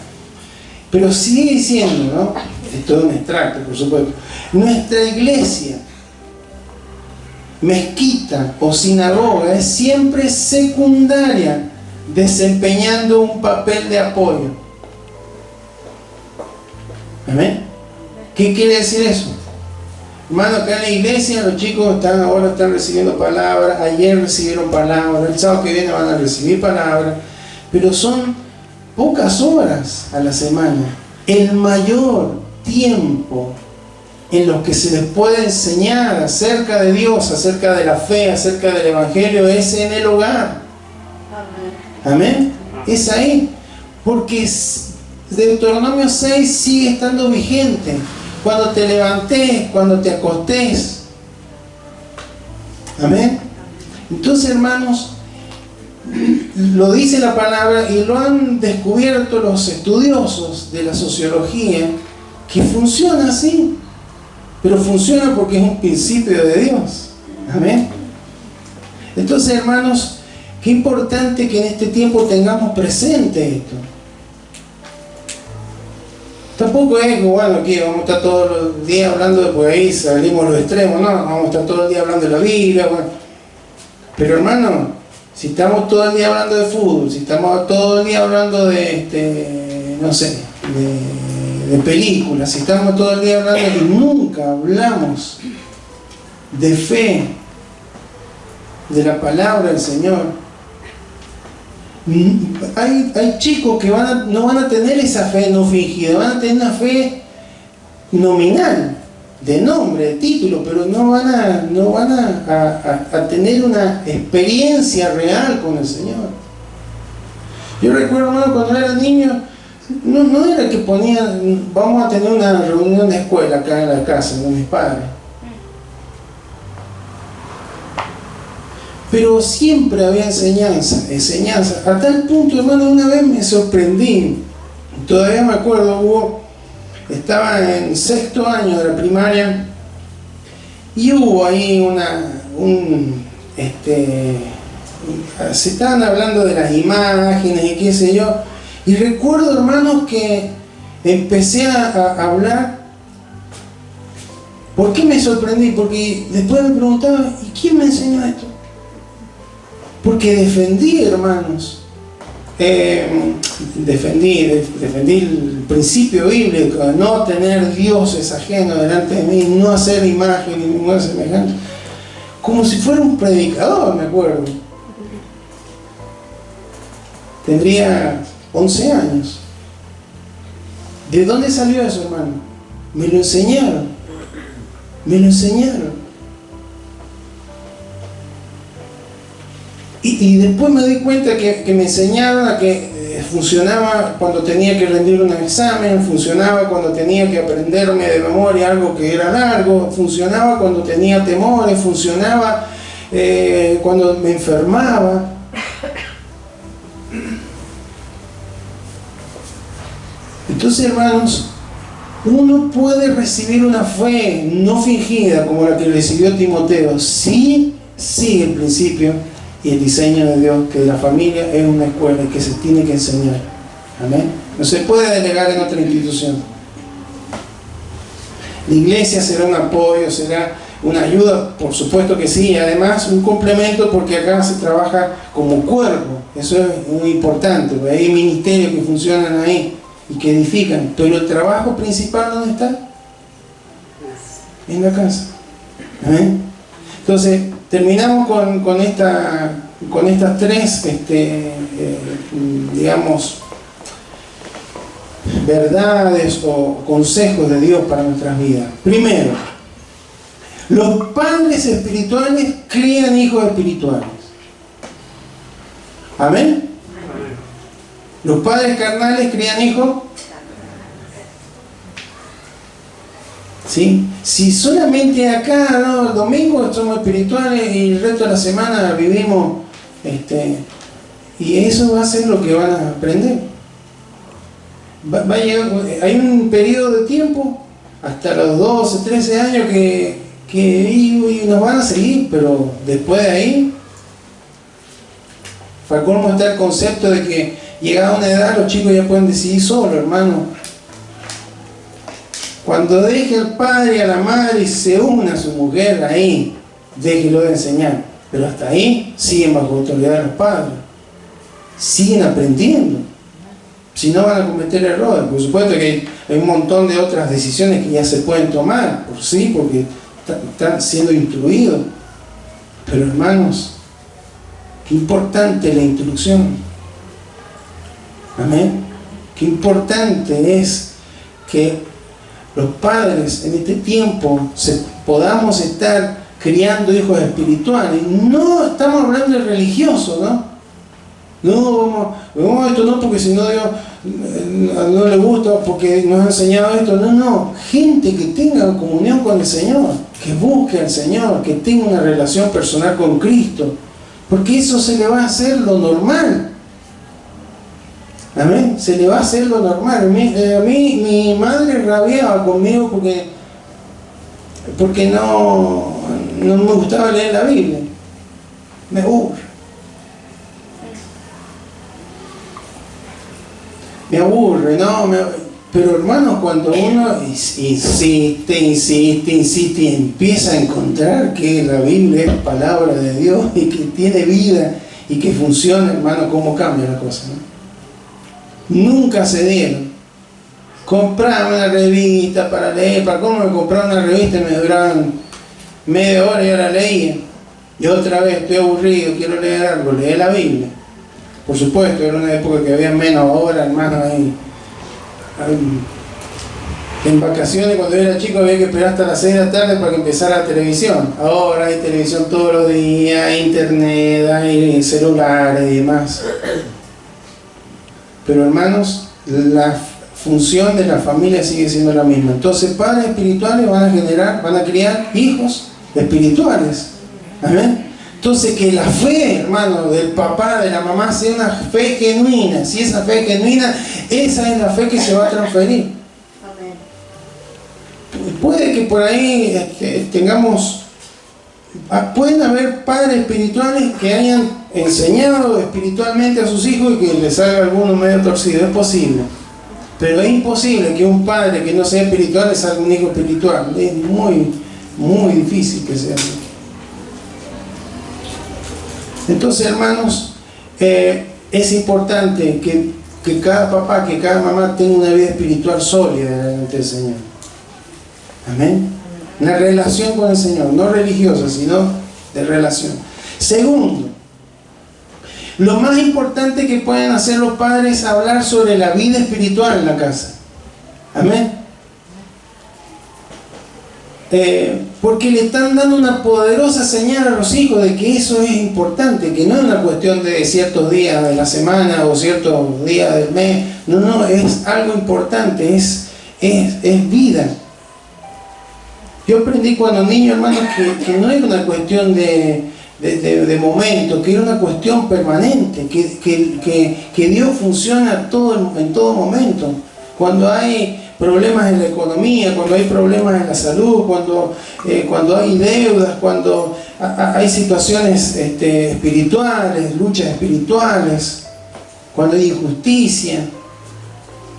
Pero sigue diciendo, ¿no? Esto es un extracto, por supuesto. Nuestra iglesia, mezquita o sinagoga es siempre secundaria, desempeñando un papel de apoyo. ¿Amén? ¿Qué quiere decir eso? Hermano, acá en la iglesia los chicos ahora están recibiendo palabras, ayer recibieron palabras, el sábado que viene van a recibir palabras, pero son pocas horas a la semana. El mayor tiempo en los que se les puede enseñar acerca de Dios, acerca de la fe, acerca del Evangelio, es en el hogar. Amén. Es ahí. Porque Deuteronomio 6 sigue estando vigente. Cuando te levantes, cuando te acostés. Amén. Entonces, hermanos, lo dice la palabra y lo han descubierto los estudiosos de la sociología, que funciona así. Pero funciona porque es un principio de Dios. Amén. Entonces, hermanos, qué importante que en este tiempo tengamos presente esto. Tampoco es que, bueno, aquí vamos a estar todos los días hablando de, pues ahí salimos los extremos, no, vamos a estar todo el día hablando de la Biblia, bueno. Pero hermano, si estamos todo el día hablando de fútbol, si estamos todo el día hablando de no sé, de películas, si estamos todo el día hablando y nunca hablamos de fe, de la palabra del Señor, hay chicos que no van a tener esa fe no fingida, van a tener una fe nominal, de nombre, de título, pero no van a tener una experiencia real con el Señor. Yo recuerdo, hermano, cuando era niño, no era que ponían, vamos a tener una reunión de escuela acá en la casa de mis padres. Pero siempre había enseñanza, a tal punto, hermano, una vez me sorprendí, todavía me acuerdo, estaba en 6º año de la primaria, y hubo ahí se estaban hablando de las imágenes y qué sé yo, y recuerdo, hermanos, que empecé a hablar. ¿Por qué me sorprendí? Porque después me preguntaba, ¿y quién me enseñó esto? Porque defendí, hermanos, defendí el principio bíblico de no tener dioses ajenos delante de mí, no hacer imagen ni ninguna semejanza, como si fuera un predicador, me acuerdo. Tendría 11 años. ¿De dónde salió eso, hermano? Me lo enseñaron. Y después me di cuenta que me enseñaron a que funcionaba cuando tenía que rendir un examen, funcionaba cuando tenía que aprenderme de memoria algo que era largo, funcionaba cuando tenía temores, funcionaba cuando me enfermaba. Entonces, hermanos, uno puede recibir una fe no fingida como la que recibió Timoteo, si sigue el principio y el diseño de Dios, que la familia es una escuela y que se tiene que enseñar. Amén. No se puede delegar en otra institución. La iglesia será un apoyo, será una ayuda, por supuesto que sí, y además un complemento, porque acá se trabaja como cuerpo. Eso es muy importante, porque hay ministerios que funcionan ahí y que edifican, pero el trabajo principal, ¿dónde está? En la casa. Amén. Entonces, terminamos con estas tres, digamos, verdades o consejos de Dios para nuestras vidas. Primero, los padres espirituales crían hijos espirituales. ¿Amén? Los padres carnales crían hijos ¿Sí? Si solamente acá, ¿no?, el domingo somos espirituales y el resto de la semana vivimos, y eso va a ser lo que van a aprender. Va a llegar, hay un periodo de tiempo, hasta los 12, 13 años y nos van a seguir, pero después de ahí, para cómo está el concepto de que llegada a una edad los chicos ya pueden decidir solo, hermano. Cuando deje al padre y a la madre y se una a su mujer, ahí déjelo de enseñar. Pero hasta ahí siguen bajo autoridad de los padres. Siguen aprendiendo. Si no van a cometer errores. Por supuesto que hay un montón de otras decisiones que ya se pueden tomar, porque están siendo instruidos. Pero hermanos, qué importante la instrucción. Amén. Qué importante es que los padres en este tiempo podamos estar criando hijos espirituales. No estamos hablando de religiosos, ¿no? No, esto no, porque si no Dios no le gusta, porque nos ha enseñado esto. No, gente que tenga comunión con el Señor, que busque al Señor, que tenga una relación personal con Cristo, porque eso se le va a hacer lo normal. Amén, se le va a hacer lo normal. A mí mi madre rabiaba conmigo porque no me gustaba leer la Biblia. Me aburre, pero hermanos, cuando uno insiste y empieza a encontrar que la Biblia es palabra de Dios y que tiene vida y que funciona, hermano, ¿cómo cambia la cosa, no? Nunca se dieron. Compraba una revista para leer. ¿Para cómo me compraba una revista? Me duraban media hora y yo la leía. Y otra vez, estoy aburrido, quiero leer algo, leí la Biblia. Por supuesto, era una época que había menos horas, hermano. En vacaciones, cuando yo era chico, había que esperar hasta las 6 de la tarde para que empezara la televisión. Ahora hay televisión todos los días, hay internet, hay celulares y demás. Pero hermanos, la función de la familia sigue siendo la misma. Entonces, padres espirituales van a criar hijos espirituales. Amén. Entonces, que la fe, hermano, del papá, de la mamá, sea una fe genuina. Si esa fe es genuina, esa es la fe que se va a transferir. Amén. Puede que por ahí pueden haber padres espirituales que hayan enseñado espiritualmente a sus hijos y que les salga alguno medio torcido. Es posible, pero es imposible que un padre que no sea espiritual le salga un hijo espiritual. Es muy, muy difícil que sea así. Entonces, hermanos, es importante que cada papá, que cada mamá tenga una vida espiritual sólida delante del Señor. Amén. Una relación con el Señor, no religiosa, sino de relación. Segundo, lo más importante que pueden hacer los padres es hablar sobre la vida espiritual en la casa. Amén. Porque le están dando una poderosa señal a los hijos de que eso es importante, que no es una cuestión de ciertos días de la semana o ciertos días del mes. No, es algo importante, es vida. Yo aprendí cuando niño, hermano, que no era una cuestión de momento, que era una cuestión permanente, que Dios funciona en todo momento. Cuando hay problemas en la economía, cuando hay problemas en la salud, cuando hay deudas, cuando hay situaciones espirituales, luchas espirituales, cuando hay injusticia,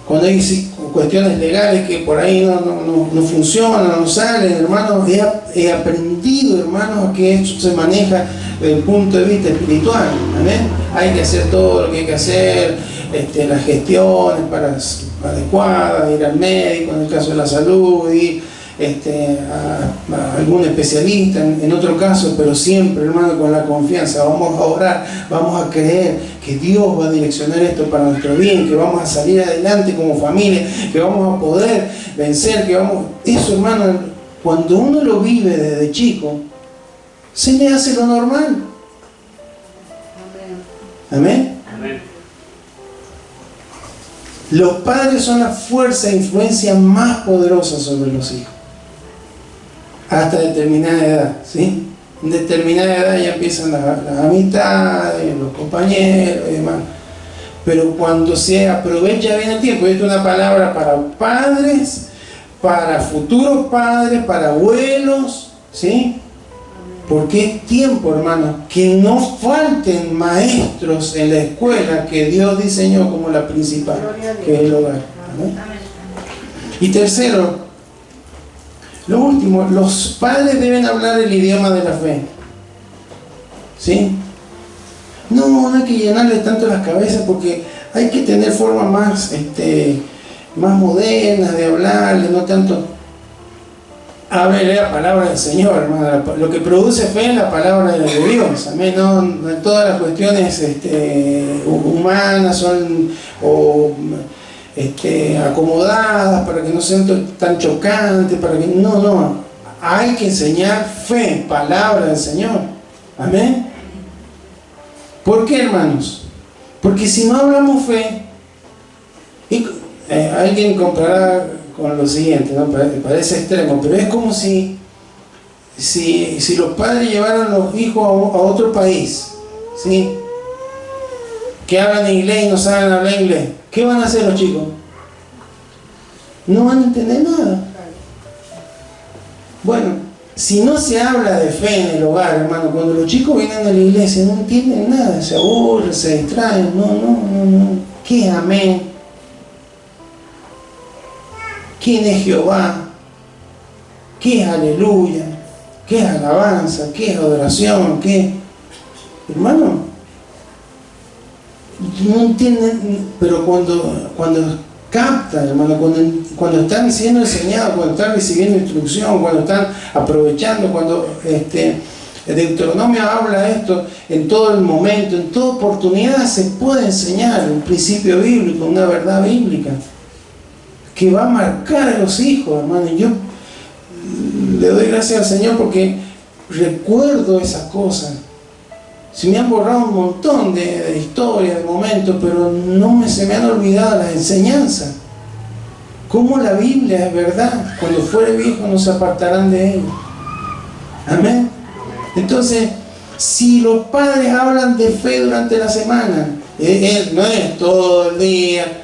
cuando hay cuestiones legales que por ahí no funcionan, no salen, hermanos, he aprendido, hermanos, que esto se maneja desde el punto de vista espiritual. ¿Amén? Hay que hacer todo lo que hay que hacer, las gestiones adecuadas, ir al médico en el caso de la salud, ir a algún especialista en otro caso, pero siempre, hermano, con la confianza. Vamos a orar, vamos a creer que Dios va a direccionar esto para nuestro bien, que vamos a salir adelante como familia, que vamos a poder vencer, eso, hermano, cuando uno lo vive desde chico, se le hace lo normal. Amén. Amén. Los padres son la fuerza e influencia más poderosa sobre los hijos. hasta determinada edad, ¿sí? En determinada edad ya empiezan las amistades, los compañeros y demás. Pero cuando se aprovecha bien el tiempo, esto es una palabra para padres, para futuros padres, para abuelos, ¿sí? Porque es tiempo, hermanos, que no falten maestros en la escuela que Dios diseñó como la principal, que es el hogar. ¿No? Y tercero, lo último, los padres deben hablar el idioma de la fe. ¿Sí? No hay que llenarle tanto las cabezas, porque hay que tener formas más modernas de hablarle, no tanto. Háblele la palabra del Señor, hermano. Lo que produce fe es la palabra de Dios. Amén. No todas las cuestiones humanas son acomodadas para que no sean tan chocantes, para que no. Hay que enseñar fe, palabra del Señor. Amén. ¿Por qué, hermanos? Porque si no hablamos fe, alguien comparará con lo siguiente, ¿no? Parece extremo, pero es como si los padres llevaran a los hijos a otro país, ¿sí? Que hablan inglés y no saben hablar inglés. ¿Qué van a hacer los chicos? No van a entender nada. Bueno, si no se habla de fe en el hogar, hermano, cuando los chicos vienen a la iglesia no entienden nada, se aburren, se distraen, no. ¿Qué es amén? ¿Quién es Jehová? ¿Qué es aleluya? ¿Qué es alabanza? ¿Qué es adoración? ¿Qué? Hermano, no entienden, pero cuando captan, hermano, cuando están siendo enseñados, cuando están recibiendo instrucción, cuando están aprovechando, cuando Deuteronomio habla esto en todo el momento, en toda oportunidad se puede enseñar un principio bíblico, una verdad bíblica que va a marcar a los hijos, hermano. Y yo le doy gracias al Señor porque recuerdo esas cosas. Se me han borrado un montón de historias, de momentos, pero se me han olvidado las enseñanzas. Cómo la Biblia es verdad. Cuando fuere viejo no se apartarán de ella. Amén. Entonces, si los padres hablan de fe durante la semana, no es todo el día.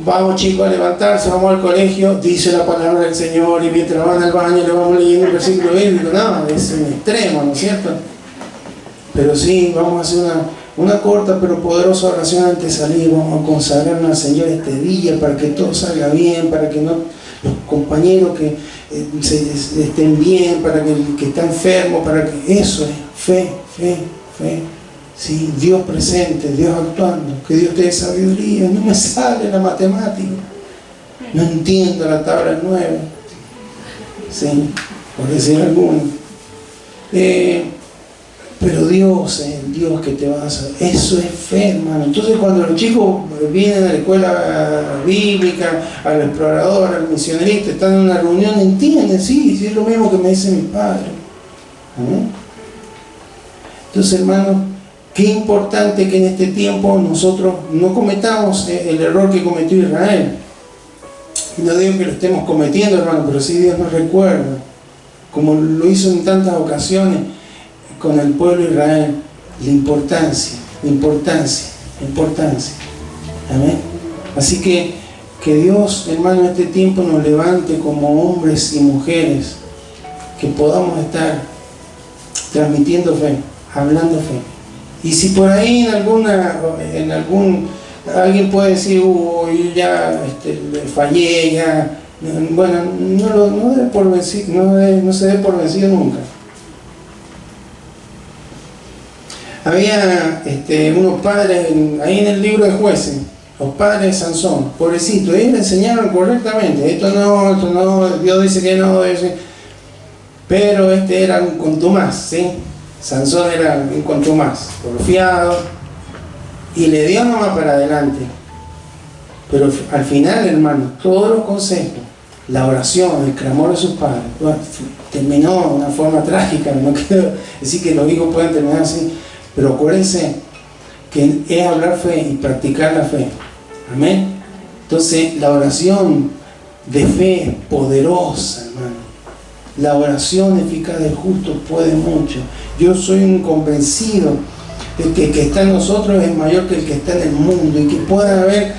Vamos, chicos, a levantarse, vamos al colegio, dice la palabra del Señor, y mientras van al baño le vamos leyendo un versículo bíblico. No, es un extremo, ¿no es cierto? Pero sí, vamos a hacer una corta pero poderosa oración antes de salir. Vamos a consagrarnos al Señor este día para que todo salga bien, para que los compañeros que estén bien, para que el que está enfermo, para que eso es fe. Sí, Dios presente, Dios actuando, que Dios te dé sabiduría. No me sale la matemática, no entiendo la tabla 9, sí, por decir alguno. Pero Dios es el Dios que te va a hacer. Eso es fe, hermano. Entonces cuando los chicos vienen a la escuela bíblica, al explorador, al misionerista, están en una reunión, entienden, sí, es lo mismo que me dice mi padre. Entonces, hermano, qué importante que en este tiempo nosotros no cometamos el error que cometió Israel. No digo que lo estemos cometiendo, hermano, pero sí Dios nos recuerda, como lo hizo en tantas ocasiones con el pueblo de Israel, la importancia. Amén. Así que Dios, hermano, en este tiempo nos levante como hombres y mujeres que podamos estar transmitiendo fe, hablando fe. Y si por ahí alguien puede decir, yo ya fallé, ya, bueno, no se dé por vencido nunca. Había unos padres ahí en el libro de Jueces, los padres de Sansón, pobrecito, ellos le enseñaron correctamente, esto no, Dios dice que no, pero era un contumaz, ¿sí? Sansón era un contumaz, porfiado, y le dio nomás para adelante. Pero al final, hermano, todos los consejos, la oración, el clamor de sus padres, terminó de una forma trágica. No quiero decir que los hijos puedan terminar así, pero acuérdense que es hablar fe y practicar la fe. Amén. Entonces, la oración de fe es poderosa, hermano. La oración eficaz del justo puede mucho. Yo soy un convencido de que el que está en nosotros es mayor que el que está en el mundo, y que pueda haber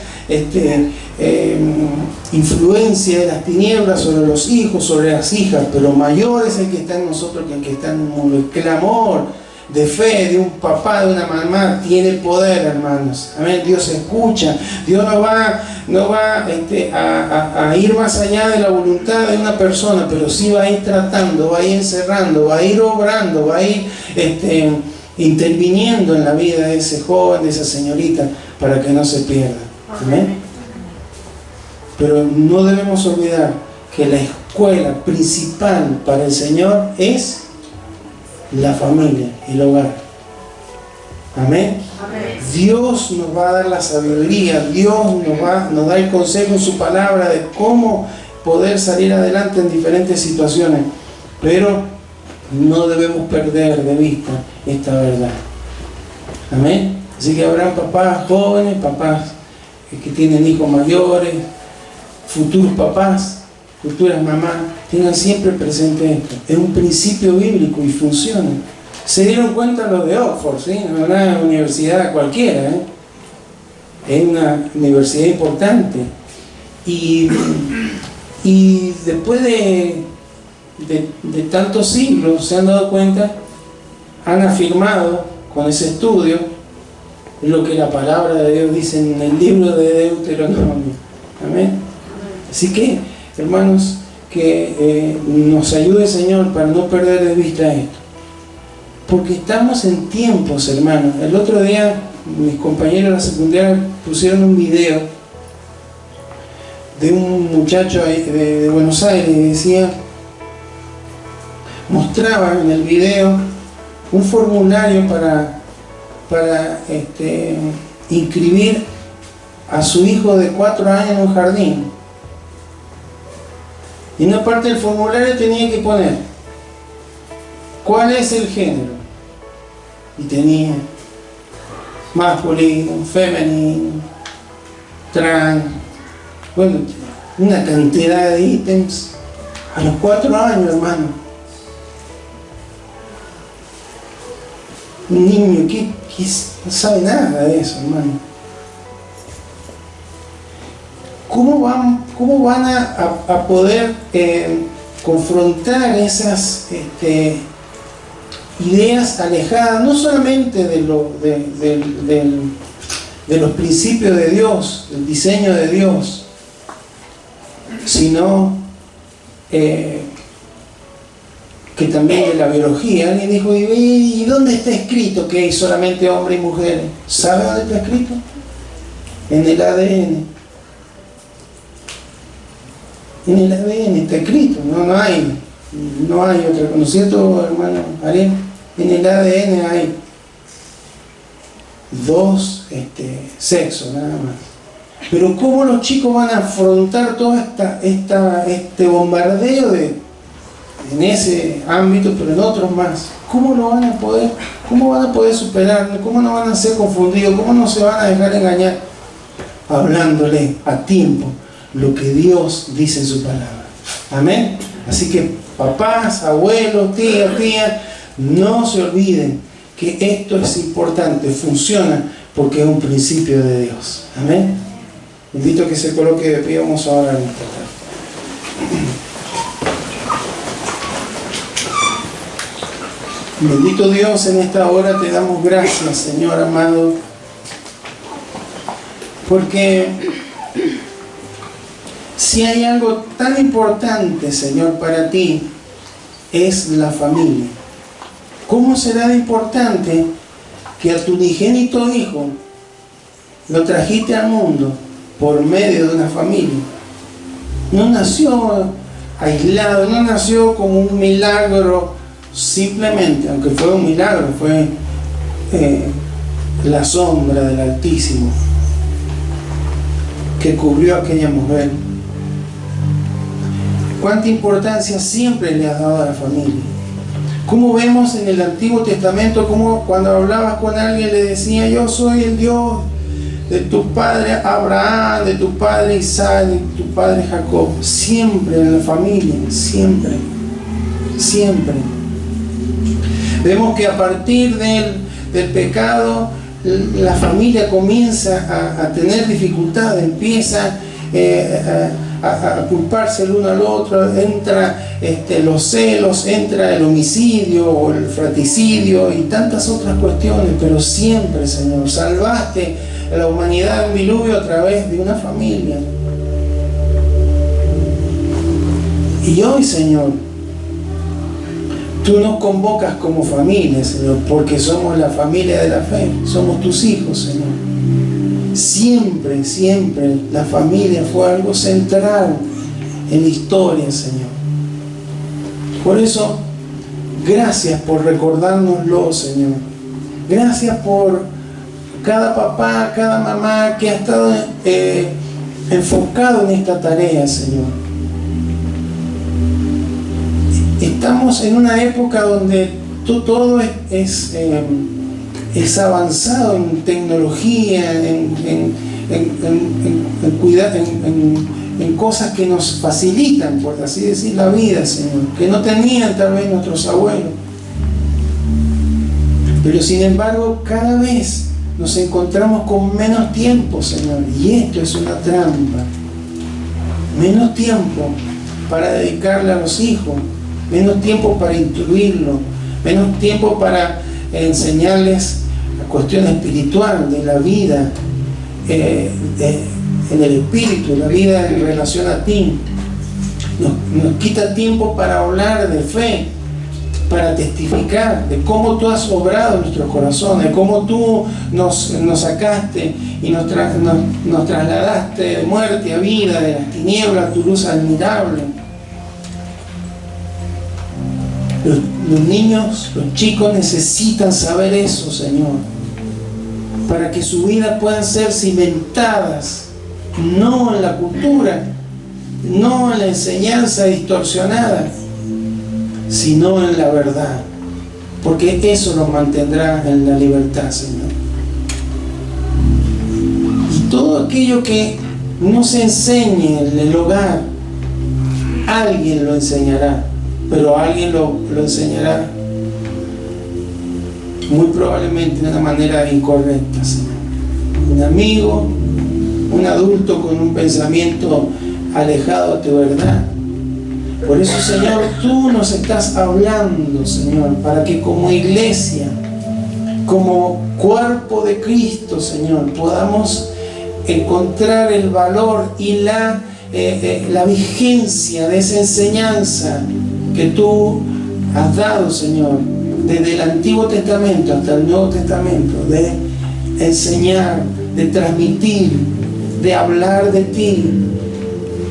influencia de las tinieblas sobre los hijos, sobre las hijas, pero mayor es el que está en nosotros que el que está en el mundo. El clamor de fe de un papá, de una mamá, tiene poder, hermanos. Amén. Dios escucha. Dios no va a ir más allá de la voluntad de una persona, pero sí va a ir tratando, va a ir encerrando, va a ir obrando, va a ir interviniendo en la vida de ese joven, de esa señorita, para que no se pierda. Amén. Pero no debemos olvidar que la escuela principal para el Señor es la familia, el hogar. Amén. Amén. Dios nos va a dar la sabiduría, Dios nos da el consejo en su palabra de cómo poder salir adelante en diferentes situaciones, pero no debemos perder de vista esta verdad. Amén. Así que habrán papás jóvenes, papás que tienen hijos mayores, futuros papás, futuras mamás, tengan siempre presente esto. Es un principio bíblico y funciona. Se dieron cuenta los de Oxford, ¿sí? No es una universidad cualquiera, ¿eh? Es una universidad importante. Y después de tantos siglos se han dado cuenta, han afirmado con ese estudio lo que la palabra de Dios dice en el libro de Deuteronomio. Amén. Así que, hermanos, que nos ayude el Señor para no perder de vista esto. Porque estamos en tiempos, hermanos. El otro día mis compañeros de la secundaria pusieron un video de un muchacho de Buenos Aires y decía, mostraba en el video un formulario para inscribir a su hijo de 4 años en un jardín. Y en una parte del formulario tenía que poner cuál es el género, y tenía masculino, femenino, trans, bueno, una cantidad de ítems a los 4 años, hermano. Un niño que no sabe nada de eso, hermano. ¿Cómo van a poder confrontar esas ideas alejadas, no solamente de los principios de Dios, del diseño de Dios, sino que también de la biología? Alguien dijo, ¿y dónde está escrito que hay solamente hombres y mujeres? ¿Sabe dónde está escrito? En el ADN. En el ADN está escrito, no hay otra, ¿no es cierto, hermano Ariel? En el ADN hay 2 sexos nada más. Pero ¿cómo los chicos van a afrontar todo este bombardeo en ese ámbito, pero en otros más? ¿Cómo van a poder superarlo? ¿Cómo no van a ser confundidos? ¿Cómo no se van a dejar engañar? Hablándole a tiempo lo que Dios dice en su palabra. Amén. Así que papás, abuelos, tías, no se olviden que esto es importante, funciona porque es un principio de Dios. Amén. Invito a que se coloque de pie, vamos ahora a esta tarde. Bendito Dios, en esta hora te damos gracias, Señor amado, porque si hay algo tan importante, Señor, para ti, es la familia. ¿Cómo será de importante que a tu unigénito Hijo lo trajiste al mundo por medio de una familia? No nació aislado, no nació como un milagro simplemente, aunque fue un milagro, fue la sombra del Altísimo que cubrió a aquella mujer. ¿Cuánta importancia siempre le has dado a la familia? Como vemos en el Antiguo Testamento, como cuando hablabas con alguien le decía, yo soy el Dios de tu padre Abraham, de tu padre Isaac, de tu padre Jacob. Siempre en la familia, siempre. siempre. Vemos que a partir del pecado, la familia comienza a tener dificultades, empieza a culparse el uno al otro, entra los celos, entra el homicidio o el fratricidio y tantas otras cuestiones, pero siempre, Señor, salvaste a la humanidad en diluvio a través de una familia. Y hoy, Señor, Tú nos convocas como familia, Señor, porque somos la familia de la fe, somos tus hijos, Señor. Siempre, siempre la familia fue algo central en la historia, Señor. Por eso, gracias por recordárnoslo, Señor. Gracias por cada papá, cada mamá que ha estado enfocado en esta tarea, Señor. Estamos en una época donde todo es avanzado en tecnología, en cosas que nos facilitan, por así decir, la vida, Señor, que no tenían tal vez nuestros abuelos. Pero sin embargo, cada vez nos encontramos con menos tiempo, Señor, y esto es una trampa. Menos tiempo para dedicarle a los hijos, menos tiempo para instruirlos, menos tiempo para enseñarles la cuestión espiritual de la vida en el espíritu, la vida en relación a ti. Nos quita tiempo para hablar de fe, para testificar de cómo tú has obrado en nuestros corazones, cómo tú nos sacaste y nos trasladaste de muerte a vida, de las tinieblas a tu luz admirable. Los niños, los chicos necesitan saber eso, Señor, para que su vida puedan ser cimentadas, no en la cultura, no en la enseñanza distorsionada, sino en la verdad, porque eso los mantendrá en la libertad, Señor. Y todo aquello que no se enseñe en el hogar, alguien lo enseñará, pero alguien lo enseñará muy probablemente de una manera incorrecta, Señor. Un amigo, un adulto con un pensamiento alejado de tu verdad. Por eso, Señor, tú nos estás hablando, Señor, para que como iglesia, como cuerpo de Cristo, Señor, podamos encontrar el valor y la vigencia de esa enseñanza que tú has dado, Señor, desde el Antiguo Testamento hasta el Nuevo Testamento, de enseñar, de transmitir, de hablar de ti,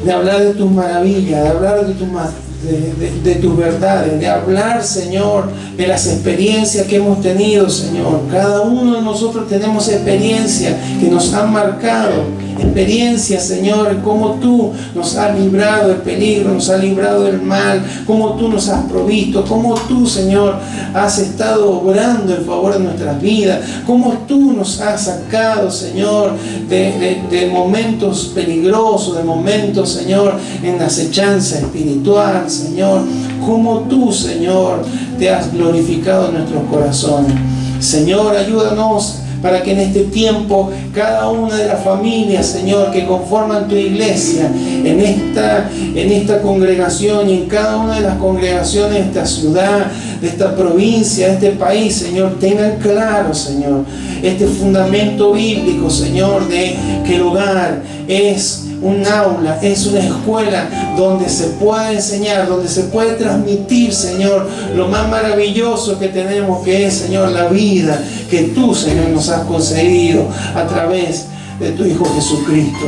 de hablar de tus maravillas, de hablar de tus verdades, de hablar, Señor, de las experiencias que hemos tenido, Señor. Cada uno de nosotros tenemos experiencias que nos han marcado, experiencias, Señor, cómo tú nos has librado del peligro, nos has librado del mal, cómo tú nos has provisto, cómo tú, Señor, has estado obrando en favor de nuestras vidas, cómo tú nos has sacado, Señor, de momentos peligrosos, de momentos, Señor, en acechanza espiritual, Señor, cómo tú, Señor, te has glorificado en nuestros corazones. Señor, ayúdanos para que en este tiempo cada una de las familias, Señor, que conforman tu iglesia, en esta congregación y en cada una de las congregaciones de esta ciudad, de esta provincia, de este país, Señor, tengan claro, Señor, este fundamento bíblico, Señor, de que el hogar es un aula, es una escuela donde se puede enseñar, donde se puede transmitir, Señor, lo más maravilloso que tenemos, que es, Señor, la vida que tú, Señor, nos has concedido a través de tu Hijo Jesucristo.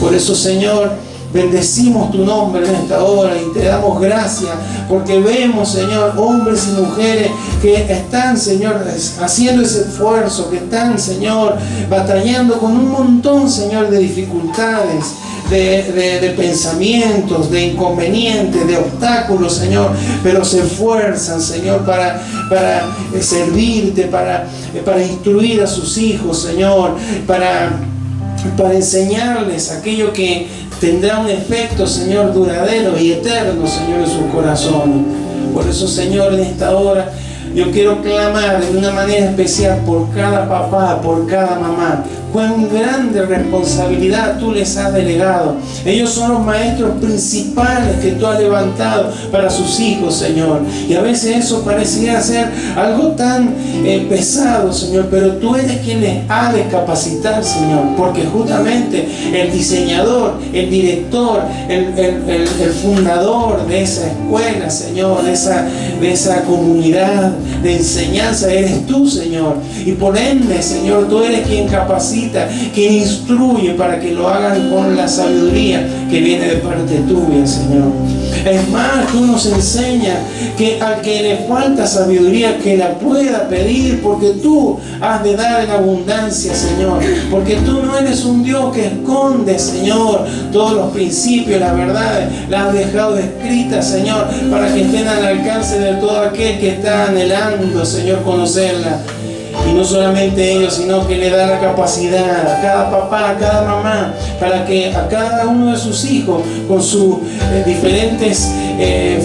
Por eso, Señor, bendecimos tu nombre en esta hora y te damos gracias porque vemos, Señor, hombres y mujeres que están, Señor, haciendo ese esfuerzo, que están, Señor, batallando con un montón, Señor, de dificultades, de pensamientos, de inconvenientes, de obstáculos, Señor, pero se esfuerzan, Señor, para servirte, para instruir a sus hijos, Señor, para enseñarles aquello que tendrá un efecto, Señor, duradero y eterno, Señor, en sus corazones. Por eso, Señor, en esta hora yo quiero clamar de una manera especial por cada papá, por cada mamá. Cuán grande responsabilidad tú les has delegado. Ellos son los maestros principales que tú has levantado para sus hijos, Señor. Y a veces eso pareciera ser algo tan pesado, Señor, pero tú eres quien les ha de capacitar, Señor, porque justamente el diseñador, el director, el fundador de esa escuela, Señor, de esa comunidad de enseñanza, eres tú, Señor. Y por ende, Señor, tú eres quien capacita, quien instruye para que lo hagan con la sabiduría que viene de parte tuya, Señor. Es más, tú nos enseñas que al que le falta sabiduría, que la pueda pedir, porque tú has de dar en abundancia, Señor. Porque tú no eres un Dios que esconde, Señor, todos los principios, las verdades, las has dejado escritas, Señor, para que estén al alcance de todo aquel que está anhelando, Señor, conocerla. Y no solamente ellos, sino que le da la capacidad a cada papá, a cada mamá, para que a cada uno de sus hijos, con sus diferentes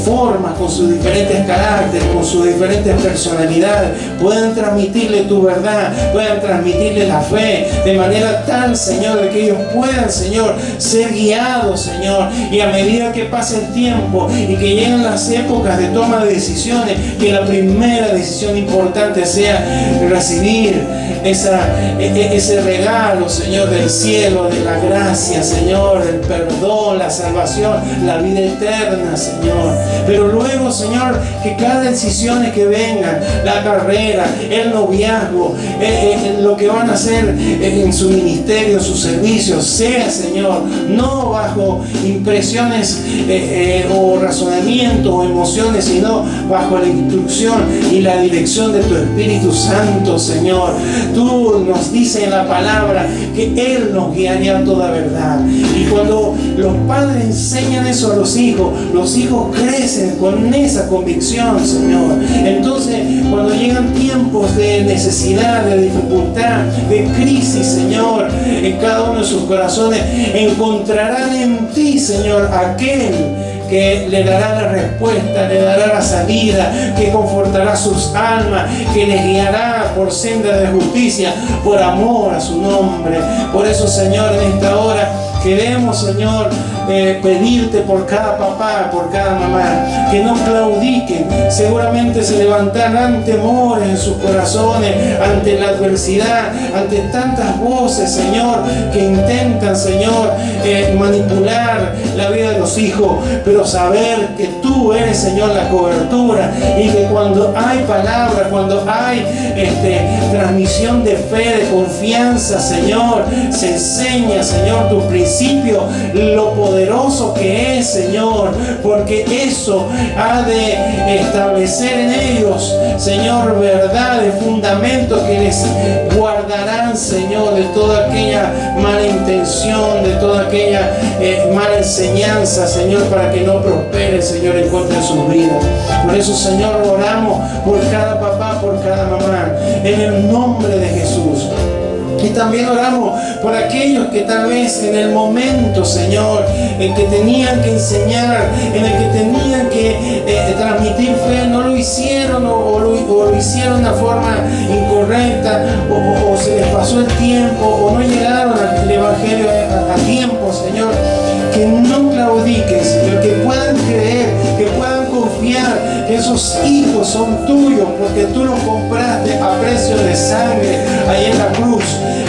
formas, con sus diferentes caracteres, con sus diferentes personalidades, puedan transmitirle tu verdad, puedan transmitirle la fe, de manera tal, Señor, de que ellos puedan, Señor, ser guiados, Señor. Y a medida que pase el tiempo y que lleguen las épocas de toma de decisiones, que la primera decisión importante sea recibir ese regalo, Señor, del cielo, de la gracia, Señor, el perdón, la salvación, la vida eterna, Señor. Pero luego, Señor, que cada decisión que venga, la carrera, el noviazgo, lo que van a hacer en su ministerio, en su servicio, sea, Señor, no bajo impresiones o razonamientos o emociones, sino bajo la instrucción y la dirección de tu Espíritu Santo, Señor. Tú nos dices en la palabra que Él nos guiaría a toda verdad. Y cuando los padres enseñan eso a los hijos crecen con esa convicción, Señor. Entonces, cuando llegan tiempos de necesidad, de dificultad, de crisis, Señor, en cada uno de sus corazones, encontrarán en ti, Señor, aquel que le dará la respuesta, le dará la salida, que confortará sus almas, que les guiará por senda de justicia, por amor a su nombre. Por eso, Señor, en esta hora queremos, Señor, pedirte por cada papá, por cada mamá, que no claudiquen. Seguramente se levantarán temores en sus corazones ante la adversidad, ante tantas voces, Señor, que intentan, Señor, manipular la vida de los hijos. Pero saber que tú eres, Señor, la cobertura, y que cuando hay palabra, cuando hay transmisión de fe, de confianza, Señor, se enseña, Señor, tu principio, lo poderoso que es, Señor, porque eso ha de establecer en ellos, Señor, verdades, fundamentos que les guardarán, Señor, de toda aquella mala intención, de toda aquella mala enseñanza, Señor, para que no prospere, Señor, en contra de sus vidas. Por eso, Señor, oramos por cada papá, por cada mamá, en el nombre de Jesús. Y también oramos por aquellos que tal vez en el momento, Señor, en que tenían que enseñar, en el que tenían que transmitir fe, no lo hicieron o lo hicieron de una forma incorrecta, o se les pasó el tiempo, o no llegaron al Evangelio a tiempo, Señor. Que no claudiquen, Señor, que puedan creer, que puedan confiar que esos hijos son tuyos, porque tú los compraste a precio de sangre ahí en la cruz.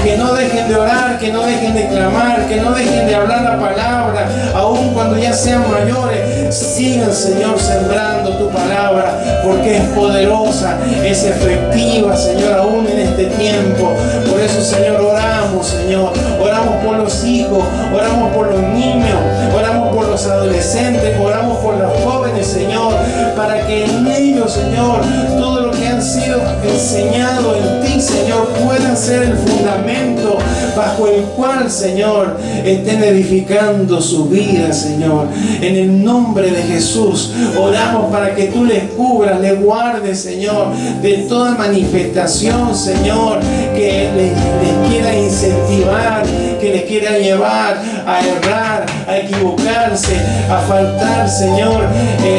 Que no dejen de orar, que no dejen de clamar, que no dejen de hablar la palabra, aun cuando ya sean mayores. Sigan, Señor, sembrando tu palabra, porque es poderosa, es efectiva, Señor, aún en este tiempo. Por eso, Señor, oramos, Señor, oramos por los hijos, oramos por los niños, oramos por los adolescentes, oramos por los jóvenes, Señor, para que en ellos, Señor, todo lo que han sido enseñado en ti, Señor, pueda ser el fundamento bajo el cual, Señor, estén edificando su vida, Señor. En el nombre de Jesús oramos para que tú les cubras, les guardes, Señor, de toda manifestación, Señor, que les quiera incentivar, que les quiera llevar a errar, a equivocarse, a faltar, Señor,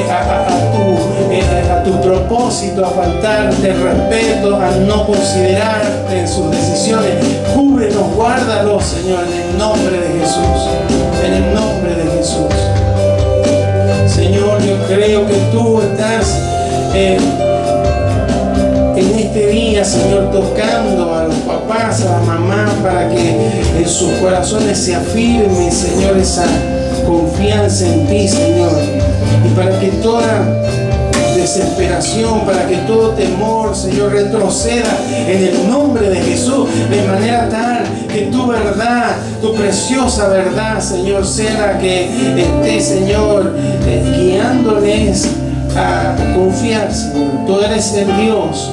a tu propósito, a faltarte el respeto, a no considerarte en sus decisiones. Cúbrenos, guárdalos, Señor, en el nombre de Jesús. En el nombre de Jesús. Señor, yo creo que tú estás en este día, Señor, tocando a los papás, a las mamás, para que en sus corazones se afirme, Señor, esa confianza en ti, Señor, y para que toda desesperación, para que todo temor, Señor, retroceda en el nombre de Jesús, de manera tal que tu verdad, tu preciosa verdad, Señor, sea la que esté, Señor, guiándoles a confiar, Señor. Tú eres el Dios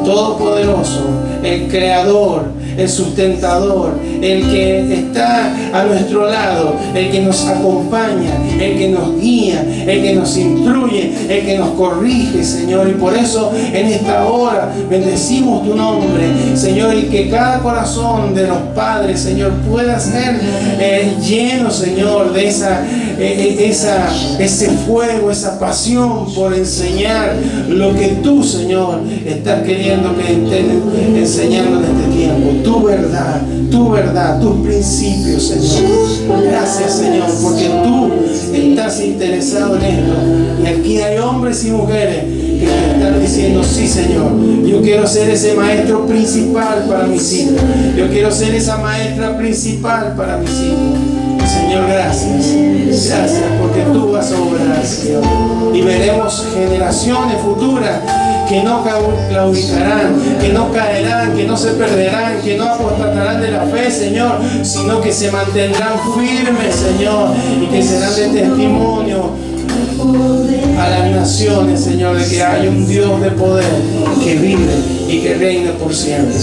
todopoderoso, el creador, el sustentador, el que está a nuestro lado, el que nos acompaña, el que nos guía, el que nos instruye, el que nos corrige, Señor. Y por eso en esta hora bendecimos tu nombre, Señor, y que cada corazón de los padres, Señor, pueda ser lleno, Señor, de ese fuego, esa pasión por enseñar lo que tú, Señor, estás queriendo que estén enseñando en este tiempo. Tu verdad, tus principios, Señor. Gracias, Señor, porque tú estás interesado en esto. Y aquí hay hombres y mujeres que te están diciendo: sí, Señor, yo quiero ser ese maestro principal para mis hijos. Yo quiero ser esa maestra principal para mis hijos. Señor, gracias. Gracias porque tú vas a obrar, Señor. Y veremos generaciones futuras que no claudicarán, que no caerán, que no se perderán, que no apostatarán de la fe, Señor, sino que se mantendrán firmes, Señor, y que serán de testimonio a las naciones, Señor, de que hay un Dios de poder que vive y que reina por siempre.